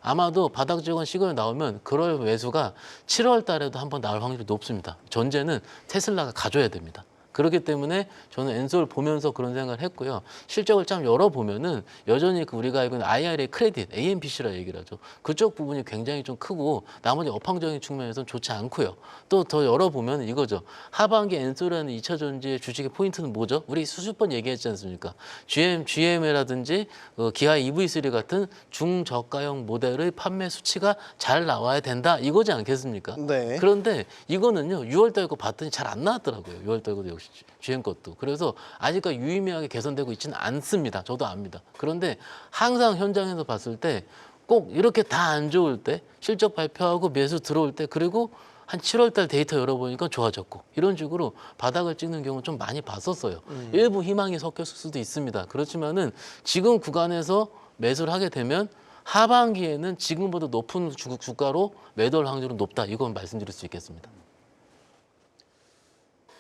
아마도 바닥 찍은 시그널 나오면 그럴 매수가 7월 달에도 한번 나올 확률이 높습니다. 전제는 테슬라가 가져야 됩니다. 그렇기 때문에 저는 엔솔 보면서 그런 생각을 했고요. 실적을 좀 열어보면은 여전히 우리가 알고 있는 IRA 크레딧, AMPC라 얘기를 하죠. 그쪽 부분이 굉장히 좀 크고 나머지 업황적인 측면에서는 좋지 않고요. 또 더 열어보면 이거죠. 하반기 엔솔이라는 2차 전지의 주식의 포인트는 뭐죠? 우리 수십 번 얘기했지 않습니까? GM이라든지 기아 EV3 같은 중저가형 모델의 판매 수치가 잘 나와야 된다. 이거지 않겠습니까? 네. 그런데 이거는요. 6월 달 거 봤더니 잘 안 나왔더라고요. 6월 달 거도 역시 GM 것도. 그래서 아직까지 유의미하게 개선되고 있지는 않습니다. 저도 압니다. 그런데 항상 현장에서 봤을 때 꼭 이렇게 다 안 좋을 때 실적 발표하고 매수 들어올 때 그리고 한 7월 달 데이터 열어보니까 좋아졌고 이런 식으로 바닥을 찍는 경우 좀 많이 봤었어요. 일부 희망이 섞였을 수도 있습니다. 그렇지만은 지금 구간에서 매수를 하게 되면 하반기에는 지금보다 높은 주가로 매도할 확률은 높다. 이건 말씀드릴 수 있겠습니다.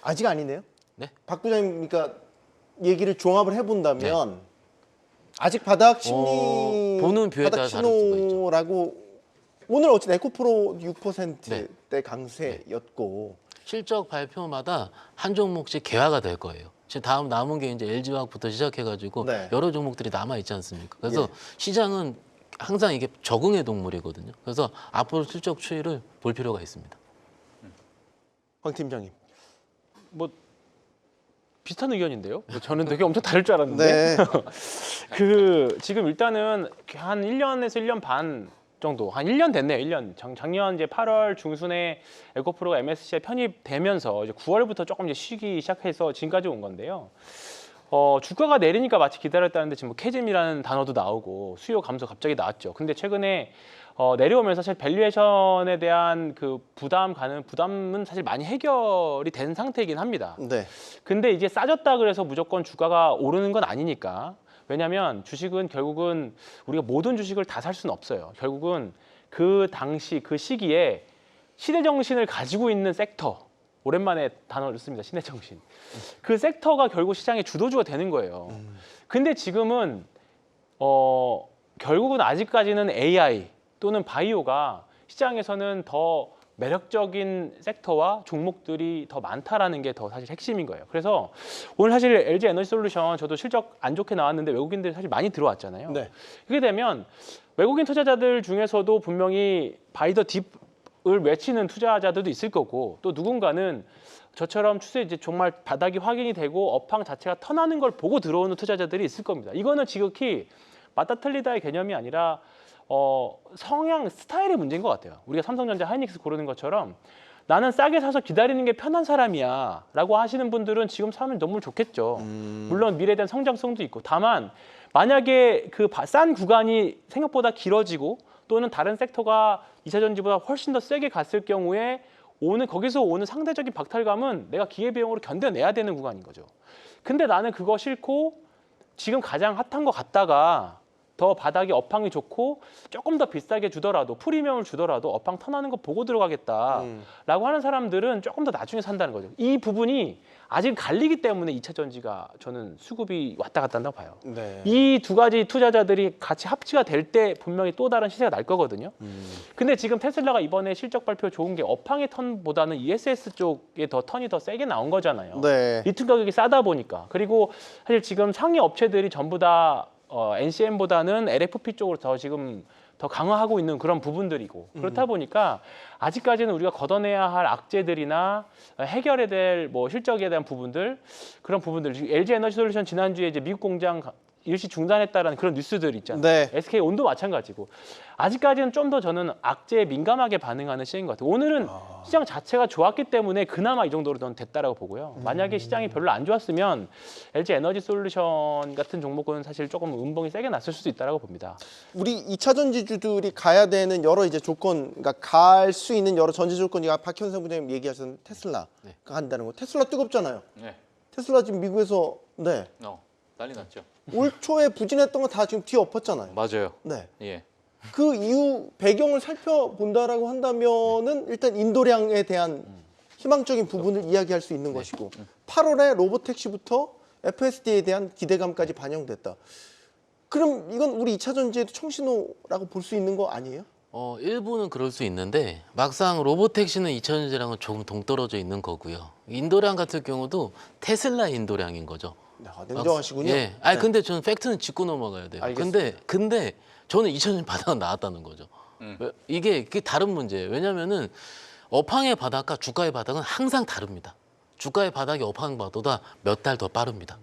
아직 아니네요. 네. 박 부장님, 그러니까 얘기를 종합을 해본다면 아직 바닥 심리, 보는 뷰에 바닥 따라 다를 수가 있죠. 신호라고 오늘 어쨌든 에코프로 6%대 네. 강세였고 실적 발표마다 한 종목씩 개화가 될 거예요. 지금 다음 남은 게 이제 LG화학부터 시작해가지고 네. 여러 종목들이 남아 있지 않습니까? 그래서 예. 시장은 항상 이게 적응의 동물이거든요. 그래서 앞으로 실적 추이를 볼 필요가 있습니다. 황 팀장님. 뭐 비슷한 의견인데요. 뭐 저는 되게 엄청 다를 줄 알았는데 네. 그 지금 일단은 한 1년에서 1년 반 정도, 한 1년 됐네요. 1년. 작년 이제 8월 중순에 에코프로가 MSCI에 편입되면서 이제 9월부터 조금 이제 쉬기 시작해서 지금까지 온 건데요. 주가가 내리니까 마치 기다렸다는데 지금 뭐 캐즘이라는 단어도 나오고 수요 감소 갑자기 나왔죠. 근데 최근에 내려오면서 사실 밸류에이션에 대한 그 부담은 사실 많이 해결이 된 상태이긴 합니다. 네. 근데 이제 싸졌다 그래서 무조건 주가가 오르는 건 아니니까. 왜냐하면 주식은 결국은 우리가 모든 주식을 다 살 수는 없어요. 결국은 그 당시 그 시기에 시대 정신을 가지고 있는 섹터, 오랜만에 단어를 씁니다. 시대 정신. 그 섹터가 결국 시장의 주도주가 되는 거예요. 근데 지금은 결국은 아직까지는 AI 또는 바이오가 시장에서는 더 매력적인 sek터와 종목들이 더 많다라는 게 더 사실 핵심인 거예요. 그래서 오늘 사실 LG 에너지솔루션 저도 실적 안 좋게 나왔는데 외국인들이 사실 많이 들어왔잖아요. 네. 그렇게 되면 외국인 투자자들 중에서도 분명히 바이 더 딥을 외치는 투자자들도 있을 거고 또 누군가는 저처럼 추세 이제 정말 바닥이 확인이 되고 업황 자체가 턴하는 걸 보고 들어오는 투자자들이 있을 겁니다. 이거는 지극히 맞다 틀리다의 개념이 아니라 성향 스타일의 문제인 것 같아요. 우리가 삼성전자, 하이닉스 고르는 것처럼 나는 싸게 사서 기다리는 게 편한 사람이야 라고 하시는 분들은 지금 사면 너무 좋겠죠. 물론 미래에 대한 성장성도 있고 다만 만약에 그 싼 구간이 생각보다 길어지고 또는 다른 섹터가 2차전지보다 훨씬 더 세게 갔을 경우에 거기서 오는 상대적인 박탈감은 내가 기회비용으로 견뎌내야 되는 구간인 거죠. 근데 나는 그거 싫고 지금 가장 핫한 거 갖다가 더 바닥이 업황이 좋고 조금 더 비싸게 주더라도 프리미엄을 주더라도 업황 턴하는 거 보고 들어가겠다라고 하는 사람들은 조금 더 나중에 산다는 거죠. 이 부분이 아직 갈리기 때문에 2차 전지가 저는 수급이 왔다 갔다 한다고 봐요. 네. 이 두 가지 투자자들이 같이 합치가 될 때 분명히 또 다른 시세가 날 거거든요. 근데 지금 테슬라가 이번에 실적 발표 좋은 게 업황의 턴보다는 ESS 쪽에 더 턴이 더 세게 나온 거잖아요. 네. 리튬 가격이 싸다 보니까. 그리고 사실 지금 상위 업체들이 전부 다 NCM보다는 LFP 쪽으로 더 지금 더 강화하고 있는 그런 부분들이고 그렇다 보니까 아직까지는 우리가 걷어내야 할 악재들이나 해결해야 될 뭐 실적에 대한 부분들 그런 부분들 LG 에너지솔루션 지난주에 이제 미국 공장 일시 중단했다라는 그런 뉴스들이 있잖아요. 네. SK 온도 마찬가지고 아직까지는 좀 더 저는 악재에 민감하게 반응하는 시장인 것 같아요. 오늘은 시장 자체가 좋았기 때문에 그나마 이 정도로 저는 됐다라고 보고요. 만약에 시장이 별로 안 좋았으면 LG 에너지솔루션 같은 종목은 사실 조금 음봉이 세게 났을 수도 있다라고 봅니다. 우리 2차 전지주들이 가야 되는 여러 이제 조건, 그러니까 갈 수 있는 여러 전지 조건이 박현상 부장님 얘기하신 테슬라가 한다는 거. 테슬라 뜨겁잖아요. 네. 테슬라 지금 미국에서 네. 난리 났죠. 올 초에 부진했던 거 다 지금 뒤엎었잖아요. 맞아요. 네. 예. 그 이후 배경을 살펴본다라고 한다면은 일단 인도량에 대한 희망적인 부분을 이야기할 수 있는 것이고 8월에 로보택시부터 FSD에 대한 기대감까지 반영됐다. 그럼 이건 우리 2차 전지에도 청신호라고 볼 수 있는 거 아니에요? 일부는 그럴 수 있는데 막상 로보택시는 2차 전지랑은 조금 동떨어져 있는 거고요. 인도량 같은 경우도 테슬라 인도량인 거죠. 냉정하시군요. 예. 아니 근데 저는 팩트는 짚고 넘어가야 돼요. 알겠습니다. 근데 저는 2000년 바닥은 나왔다는 거죠. 이게 다른 문제예요. 왜냐면은 업황의 바닥과 주가의 바닥은 항상 다릅니다. 주가의 바닥이 업황 바닥보다 몇 달 더 빠릅니다.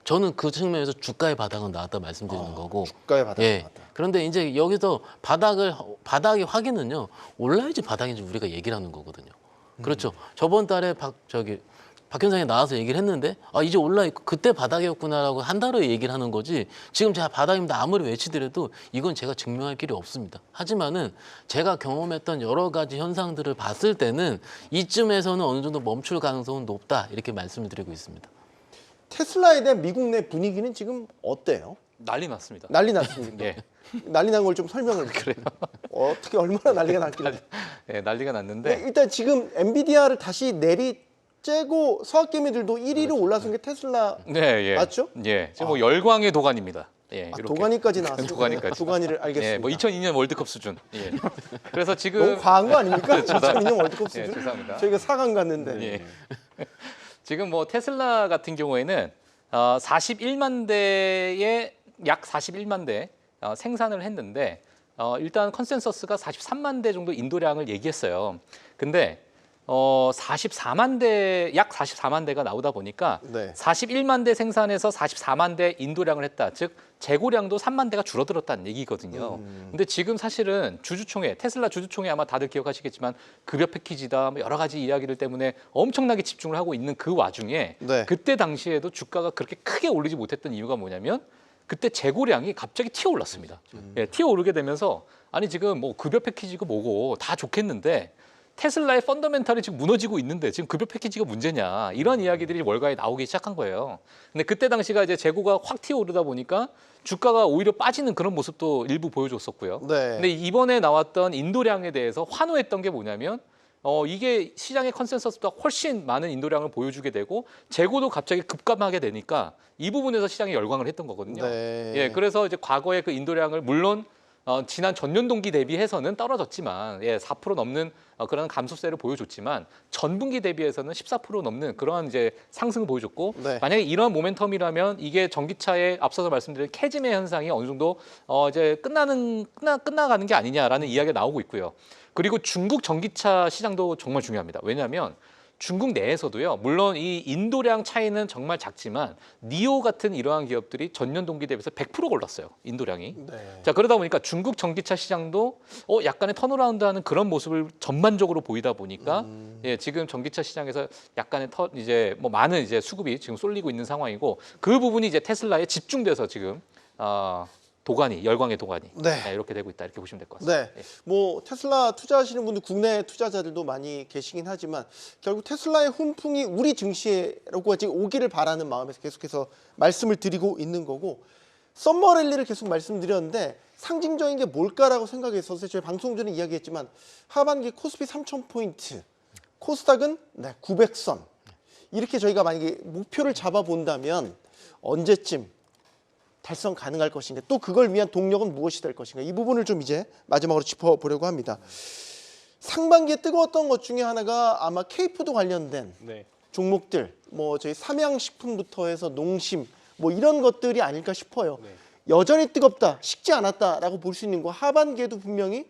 저는 그 측면에서 주가의 바닥은 나왔다 말씀드리는 거고. 주가의 바닥이 예. 나왔다. 그런데 이제 여기서 바닥의 확인은요. 올라야지 바닥인지 우리가 얘기를 하는 거거든요. 그렇죠. 저번 달에 박현상이 나와서 얘기를 했는데 이제 올라 있고 그때 바닥이었구나라고 한 달 후에 얘기를 하는 거지. 지금 제가 바닥입니다 아무리 외치더라도 이건 제가 증명할 길이 없습니다. 하지만은 제가 경험했던 여러 가지 현상들을 봤을 때는 이쯤에서는 어느 정도 멈출 가능성은 높다 이렇게 말씀을 드리고 있습니다. 테슬라에 대한 미국 내 분위기는 지금 어때요? 난리 났습니다. 난리 났습니다. 예. 난리 난 걸 좀 설명을 그래요. 어떻게 얼마나 난리가 났길래? 예, 난리가 났는데 일단 지금 엔비디아를 다시 째고 서학개미들도 1위로 올라선 게 테슬라 네, 예. 맞죠? 예. 지금 뭐 열광의 도가니입니다. 예, 이렇게. 도가니까지 나왔어요. 도가니까지. 도가니를 알겠습니다. 예, 뭐 2002년 월드컵 수준. 예. 그래서 너무 지금 과한 거 아닙니까? 2002년 월드컵 예, 수준. 죄송합니다. 저희가 4강 갔는데. 예. 지금 뭐 테슬라 같은 경우에는 41만 대의 약 41만 대 생산을 했는데 일단 컨센서스가 43만 대 정도 인도량을 얘기했어요. 근데 44만 대, 약 44만 대가 나오다 보니까 네. 41만 대 생산해서 44만 대 인도량을 했다. 즉 재고량도 3만 대가 줄어들었다는 얘기거든요. 근데 지금 사실은 주주총회, 테슬라 주주총회 아마 다들 기억하시겠지만 급여 패키지다, 뭐 여러 가지 이야기들 때문에 엄청나게 집중을 하고 있는 그 와중에 네. 그때 당시에도 주가가 그렇게 크게 오르지 못했던 이유가 뭐냐면 그때 재고량이 갑자기 튀어올랐습니다. 예, 튀어오르게 되면서 아니 지금 뭐 급여 패키지고 뭐고 다 좋겠는데 테슬라의 펀더멘탈이 지금 무너지고 있는데 지금 급여 패키지가 문제냐 이런 이야기들이 월가에 나오기 시작한 거예요. 근데 그때 당시가 이제 재고가 확 튀어오르다 보니까 주가가 오히려 빠지는 그런 모습도 일부 보여줬었고요. 네. 근데 이번에 나왔던 인도량에 대해서 환호했던 게 뭐냐면 이게 시장의 컨센서스보다 훨씬 많은 인도량을 보여주게 되고 재고도 갑자기 급감하게 되니까 이 부분에서 시장이 열광을 했던 거거든요. 네. 예, 그래서 이제 과거의 그 인도량을 물론 지난 전년 동기 대비해서는 떨어졌지만 4% 넘는 그런 감소세를 보여줬지만 전분기 대비해서는 14% 넘는 그러한 이제 상승을 보여줬고 네. 만약에 이런 모멘텀이라면 이게 전기차에 앞서서 말씀드린 캐즘의 현상이 어느 정도 이제 끝나가는 게 아니냐라는 이야기가 나오고 있고요. 그리고 중국 전기차 시장도 정말 중요합니다. 왜냐하면 중국 내에서도요. 물론 이 인도량 차이는 정말 작지만 니오 같은 이러한 기업들이 전년 동기 대비해서 100% 올랐어요. 인도량이. 네. 자 그러다 보니까 중국 전기차 시장도 약간의 턴어라운드하는 그런 모습을 전반적으로 보이다 보니까 예, 지금 전기차 시장에서 약간의 이제 뭐 많은 이제 수급이 지금 쏠리고 있는 상황이고 그 부분이 이제 테슬라에 집중돼서 지금 도가니, 열광의 도가니 네. 네, 이렇게 되고 있다 이렇게 보시면 될 것 같습니다. 네, 뭐 테슬라 투자하시는 분들 국내 투자자들도 많이 계시긴 하지만 결국 테슬라의 훈풍이 우리 증시에라고 지금 오기를 바라는 마음에서 계속해서 말씀을 드리고 있는 거고 썸머 랠리를 계속 말씀드렸는데 상징적인 게 뭘까라고 생각해서 저희 방송 전에 이야기했지만 하반기 코스피 3,000포인트, 코스닥은 900선 이렇게 저희가 만약에 목표를 잡아본다면 언제쯤 달성 가능할 것인가 또 그걸 위한 동력은 무엇이 될 것인가 이 부분을 좀 이제 마지막으로 짚어보려고 합니다. 상반기에 뜨거웠던 것 중에 하나가 아마 K푸드 관련된 네. 종목들 뭐 저희 삼양식품부터 해서 농심 뭐 이런 것들이 아닐까 싶어요. 네. 여전히 뜨겁다, 식지 않았다라고 볼 수 있는 거 하반기에도 분명히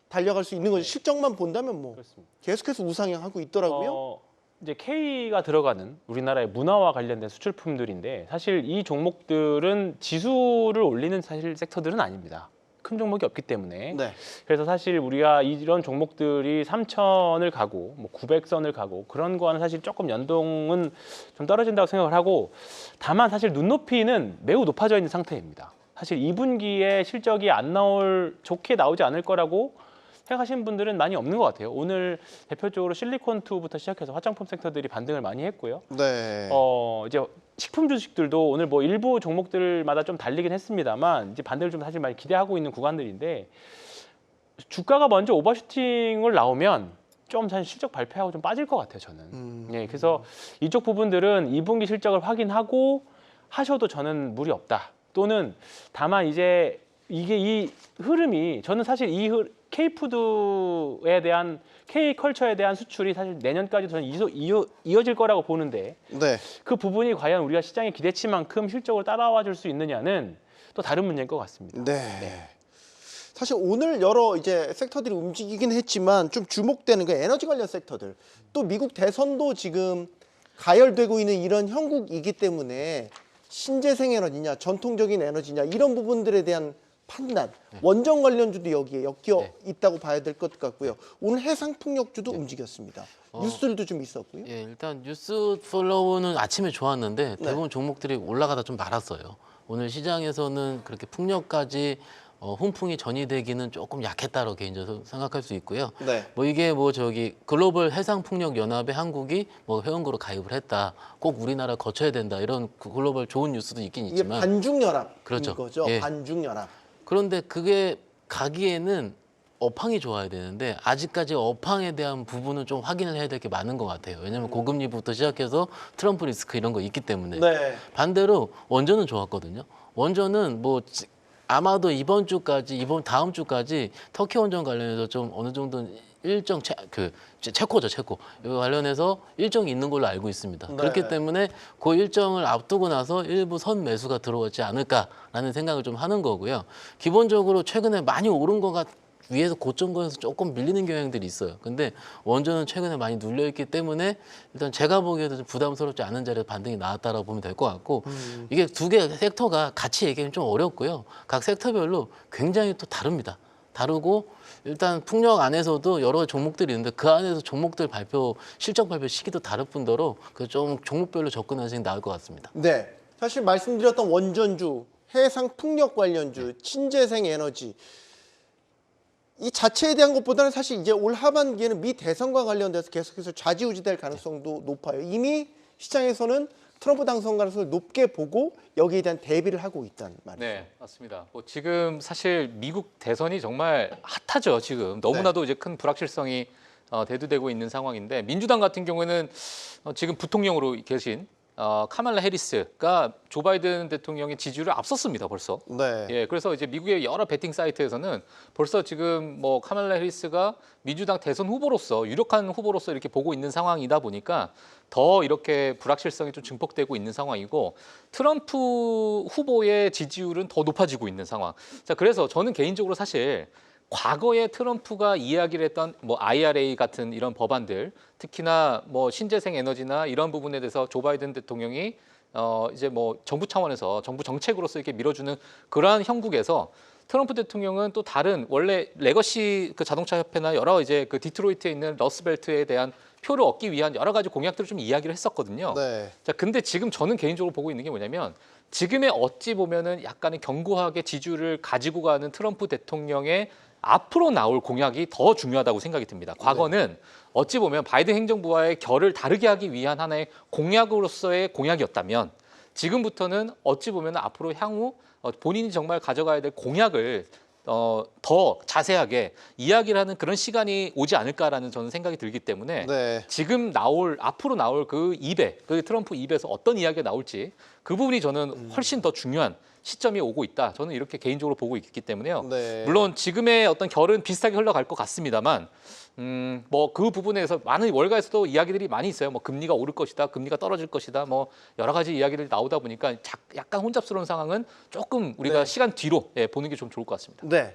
달려갈 수 있는 거죠. 실적만 본다면 뭐 그렇습니다. 계속해서 우상향하고 있더라고요. 이제 K가 들어가는 우리나라의 문화와 관련된 수출품들인데 사실 이 종목들은 지수를 올리는 사실 섹터들은 아닙니다. 큰 종목이 없기 때문에. 네. 그래서 사실 우리가 이런 종목들이 3,000을 가고 뭐 900선을 가고 그런 거와는 사실 조금 연동은 좀 떨어진다고 생각을 하고 다만 사실 눈높이는 매우 높아져 있는 상태입니다. 사실 2분기에 실적이 안 좋게 나오지 않을 거라고 생각하시는 분들은 많이 없는 것 같아요. 오늘 대표적으로 실리콘2부터 시작해서 화장품 섹터들이 반등을 많이 했고요. 네. 이제 식품 주식들도 오늘 뭐 일부 종목들마다 좀 달리긴 했습니다만 이제 반등을 좀 사실 많이 기대하고 있는 구간들인데 주가가 먼저 오버슈팅을 나오면 좀 사실 실적 발표하고 좀 빠질 것 같아요, 저는. 예, 그래서 이쪽 부분들은 2분기 실적을 확인하고 하셔도 저는 무리 없다. 또는 다만 이제 이게 이 흐름이 저는 사실 K푸드에 대한 K컬처에 대한 수출이 사실 내년까지 저는 이어질 거라고 보는데 네. 그 부분이 과연 우리가 시장의 기대치만큼 실적으로 따라와 줄 수 있느냐는 또 다른 문제인 것 같습니다. 네. 사실 오늘 여러 이제 섹터들이 움직이긴 했지만 좀 주목되는 게 에너지 관련 섹터들. 또 미국 대선도 지금 가열되고 있는 이런 형국이기 때문에 신재생 에너지냐, 전통적인 에너지냐 이런 부분들에 대한 판단, 원전 관련주도 여기에 엮여 있다고 봐야 될 것 같고요. 오늘 해상풍력주도 움직였습니다. 뉴스들도 좀 있었고요. 예, 일단 뉴스 플로우는 아침에 좋았는데 대부분 종목들이 올라가다 좀 말았어요. 오늘 시장에서는 그렇게 풍력까지 훈풍이 전이되기는 조금 약했다고 개인적으로 생각할 수 있고요. 네. 뭐 이게 뭐 저기 글로벌 해상풍력 연합에 한국이 뭐 회원국으로 가입을 했다. 꼭 우리나라 거쳐야 된다. 이런 글로벌 좋은 뉴스도 있긴 이게 있지만 반중연합인 그렇죠. 거죠. 예. 반중연합. 그런데 그게 가기에는 업황이 좋아야 되는데 아직까지 업황에 대한 부분은 좀 확인을 해야 될 게 많은 것 같아요. 왜냐하면 고금리부터 시작해서 트럼프 리스크 이런 거 있기 때문에. 네. 반대로 원전은 좋았거든요. 원전은 뭐 아마도 이번 다음 주까지 터키 원전 관련해서 좀 어느 정도 일정 체코죠, 체코. 이거 관련해서 일정이 있는 걸로 알고 있습니다. 네. 그렇기 때문에 그 일정을 앞두고 나서 일부 선 매수가 들어오지 않을까라는 생각을 좀 하는 거고요. 기본적으로 최근에 많이 오른 거가 위에서 고점권에서 조금 밀리는 경향들이 있어요. 근데 원전은 최근에 많이 눌려 있기 때문에 일단 제가 보기에도 좀 부담스럽지 않은 자리에서 반등이 나왔다라고 보면 될 것 같고 이게 두 개 섹터가 같이 얘기하면 좀 어렵고요. 각 섹터별로 굉장히 또 다릅니다. 다르고 일단 풍력 안에서도 여러 종목들이 있는데 그 안에서 종목들 실적 발표 시기도 다를 뿐더러 그 좀 종목별로 접근하시는 게 나을 것 같습니다. 네. 사실 말씀드렸던 원전주, 해상 풍력 관련주, 신재생 에너지 이 자체에 대한 것보다는 사실 이제 올 하반기에는 미 대선과 관련돼서 계속해서 좌지우지될 가능성도 높아요. 이미 시장에서는 트럼프 당선 가능성을 높게 보고 여기에 대한 대비를 하고 있다는 말이죠. 네, 맞습니다. 뭐 지금 사실 미국 대선이 정말 핫하죠. 지금 너무나도 이제 큰 불확실성이 대두되고 있는 상황인데 민주당 같은 경우에는 지금 부통령으로 계신 카말라 해리스가 조 바이든 대통령의 지지율을 앞섰습니다, 벌써. 네. 예, 그래서 이제 미국의 여러 베팅 사이트에서는 벌써 지금 뭐 카말라 해리스가 민주당 대선 후보로서 유력한 후보로서 이렇게 보고 있는 상황이다 보니까 더 이렇게 불확실성이 좀 증폭되고 있는 상황이고 트럼프 후보의 지지율은 더 높아지고 있는 상황. 자, 그래서 저는 개인적으로 사실 과거에 트럼프가 이야기를 했던 뭐 IRA 같은 이런 법안들, 특히나 뭐 신재생 에너지나 이런 부분에 대해서 조 바이든 대통령이 이제 뭐 정부 차원에서 정부 정책으로서 이렇게 밀어주는 그러한 형국에서 트럼프 대통령은 또 다른 원래 레거시 그 자동차 협회나 여러 이제 그 디트로이트에 있는 러스벨트에 대한 표를 얻기 위한 여러 가지 공약들을 좀 이야기를 했었거든요. 네. 자, 근데 지금 저는 개인적으로 보고 있는 게 뭐냐면 지금의 어찌 보면은 약간의 견고하게 지지율을 가지고 가는 트럼프 대통령의 앞으로 나올 공약이 더 중요하다고 생각이 듭니다. 과거는 어찌 보면 바이든 행정부와의 결을 다르게 하기 위한 하나의 공약으로서의 공약이었다면 지금부터는 어찌 보면 앞으로 향후 본인이 정말 가져가야 될 공약을 더 자세하게 이야기를 하는 그런 시간이 오지 않을까라는 저는 생각이 들기 때문에 네. 지금 앞으로 나올 그 입에, 그 트럼프 입에서 어떤 이야기가 나올지 그 부분이 저는 훨씬 더 중요한 시점이 오고 있다. 저는 이렇게 개인적으로 보고 있기 때문에요. 네. 물론 지금의 어떤 결은 비슷하게 흘러갈 것 같습니다만 뭐 그 부분에서 많은 월가에서도 이야기들이 많이 있어요. 뭐 금리가 오를 것이다, 금리가 떨어질 것이다, 뭐 여러 가지 이야기들이 나오다 보니까 약간 혼잡스러운 상황은 조금 우리가 네. 시간 뒤로 보는 게 좀 좋을 것 같습니다. 네.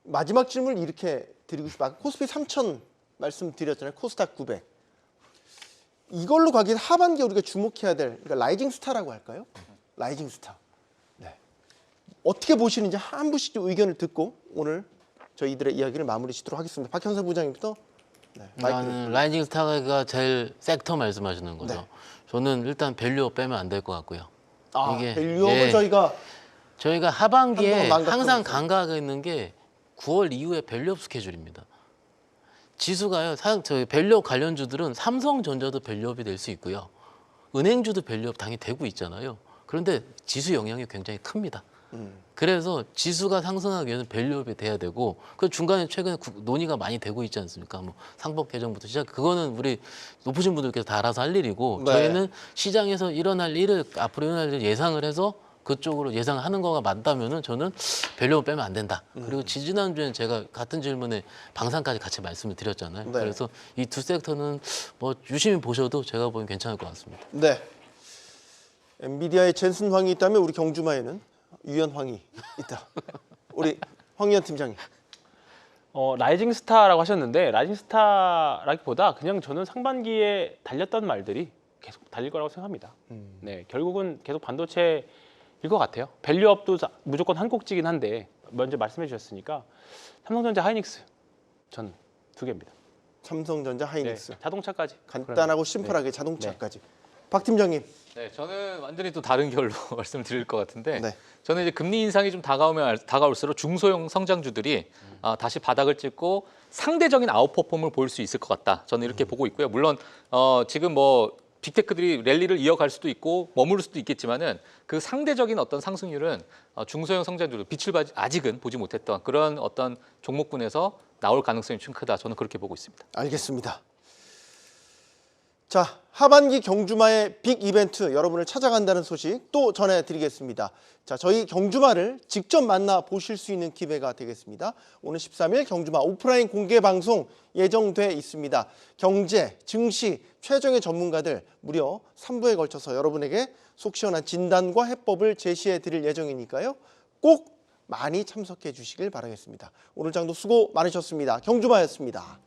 마지막 질문을 이렇게 드리고 싶어요. 아까 코스피 3,000 말씀드렸잖아요. 코스닥 900. 이걸로 가기 위해서 하반기에 우리가 주목해야 될 그러니까 라이징 스타라고 할까요? 라이징 스타. 네. 어떻게 보시는지 한 분씩 좀 의견을 듣고 오늘 저희들의 이야기를 마무리 짓도록 하겠습니다. 박형사 부장님부터. 네, 마이크를. 나는 라이징 스타가 제일 섹터 말씀하시는 거죠. 네. 저는 일단 밸류업 빼면 안 될 것 같고요. 밸류업을 예, 저희가 하반기에 한동안 망각하고 항상 있어요. 감각이 있는 게 9월 이후에 밸류업 스케줄입니다. 지수가요. 저희 밸류업 관련주들은 삼성전자도 밸류업이 될 수 있고요. 은행주도 밸류업 당연히 되고 있잖아요. 그런데 지수 영향이 굉장히 큽니다. 그래서 지수가 상승하기 위해서는 밸류업이 돼야 되고 그 중간에 최근에 논의가 많이 되고 있지 않습니까? 뭐 상법 개정부터 시작. 그거는 우리 높으신 분들께서 다 알아서 할 일이고 네. 저희는 시장에서 일어날 일을 앞으로 일어날 일을 예상을 해서 그쪽으로 예상하는 거가 맞다면은 저는 밸류업 빼면 안 된다. 그리고 지지난주에는 제가 같은 질문에 방산까지 같이 말씀을 드렸잖아요. 네. 그래서 이 두 섹터는 뭐 유심히 보셔도 제가 보기엔 괜찮을 것 같습니다. 네. 엔비디아의 젠슨 황이 있다면 우리 경주마에는 유연 황이 있다. 우리 황유연 팀장님. 라이징 스타라고 하셨는데 라이징 스타라기보다 그냥 저는 상반기에 달렸던 말들이 계속 달릴 거라고 생각합니다. 네, 결국은 계속 반도체일 것 같아요. 밸류업도 무조건 한 꼭지긴 한데 먼저 말씀해 주셨으니까 삼성전자, 하이닉스 전 두 개입니다. 삼성전자, 하이닉스. 네, 자동차까지 간단하고 심플하게 자동차까지. 박 팀장님. 네, 저는 완전히 또 다른 결로 말씀을 드릴 것 같은데 네. 저는 이제 금리 인상이 좀 다가올수록 중소형 성장주들이 다시 바닥을 찍고 상대적인 아웃퍼폼을 보일 수 있을 것 같다. 저는 이렇게 보고 있고요. 물론 지금 뭐 빅테크들이 랠리를 이어갈 수도 있고 머무를 수도 있겠지만은 그 상대적인 어떤 상승률은 중소형 성장주들 아직은 보지 못했던 그런 어떤 종목군에서 나올 가능성이 좀 크다. 저는 그렇게 보고 있습니다. 알겠습니다. 자, 하반기 경주마의 빅 이벤트 여러분을 찾아간다는 소식 또 전해드리겠습니다. 자, 저희 경주마를 직접 만나 보실 수 있는 기회가 되겠습니다. 오늘 13일 경주마 오프라인 공개 방송 예정돼 있습니다. 경제, 증시 최정의 전문가들 무려 3부에 걸쳐서 여러분에게 속 시원한 진단과 해법을 제시해 드릴 예정이니까요. 꼭 많이 참석해 주시길 바라겠습니다. 오늘 장도 수고 많으셨습니다. 경주마였습니다.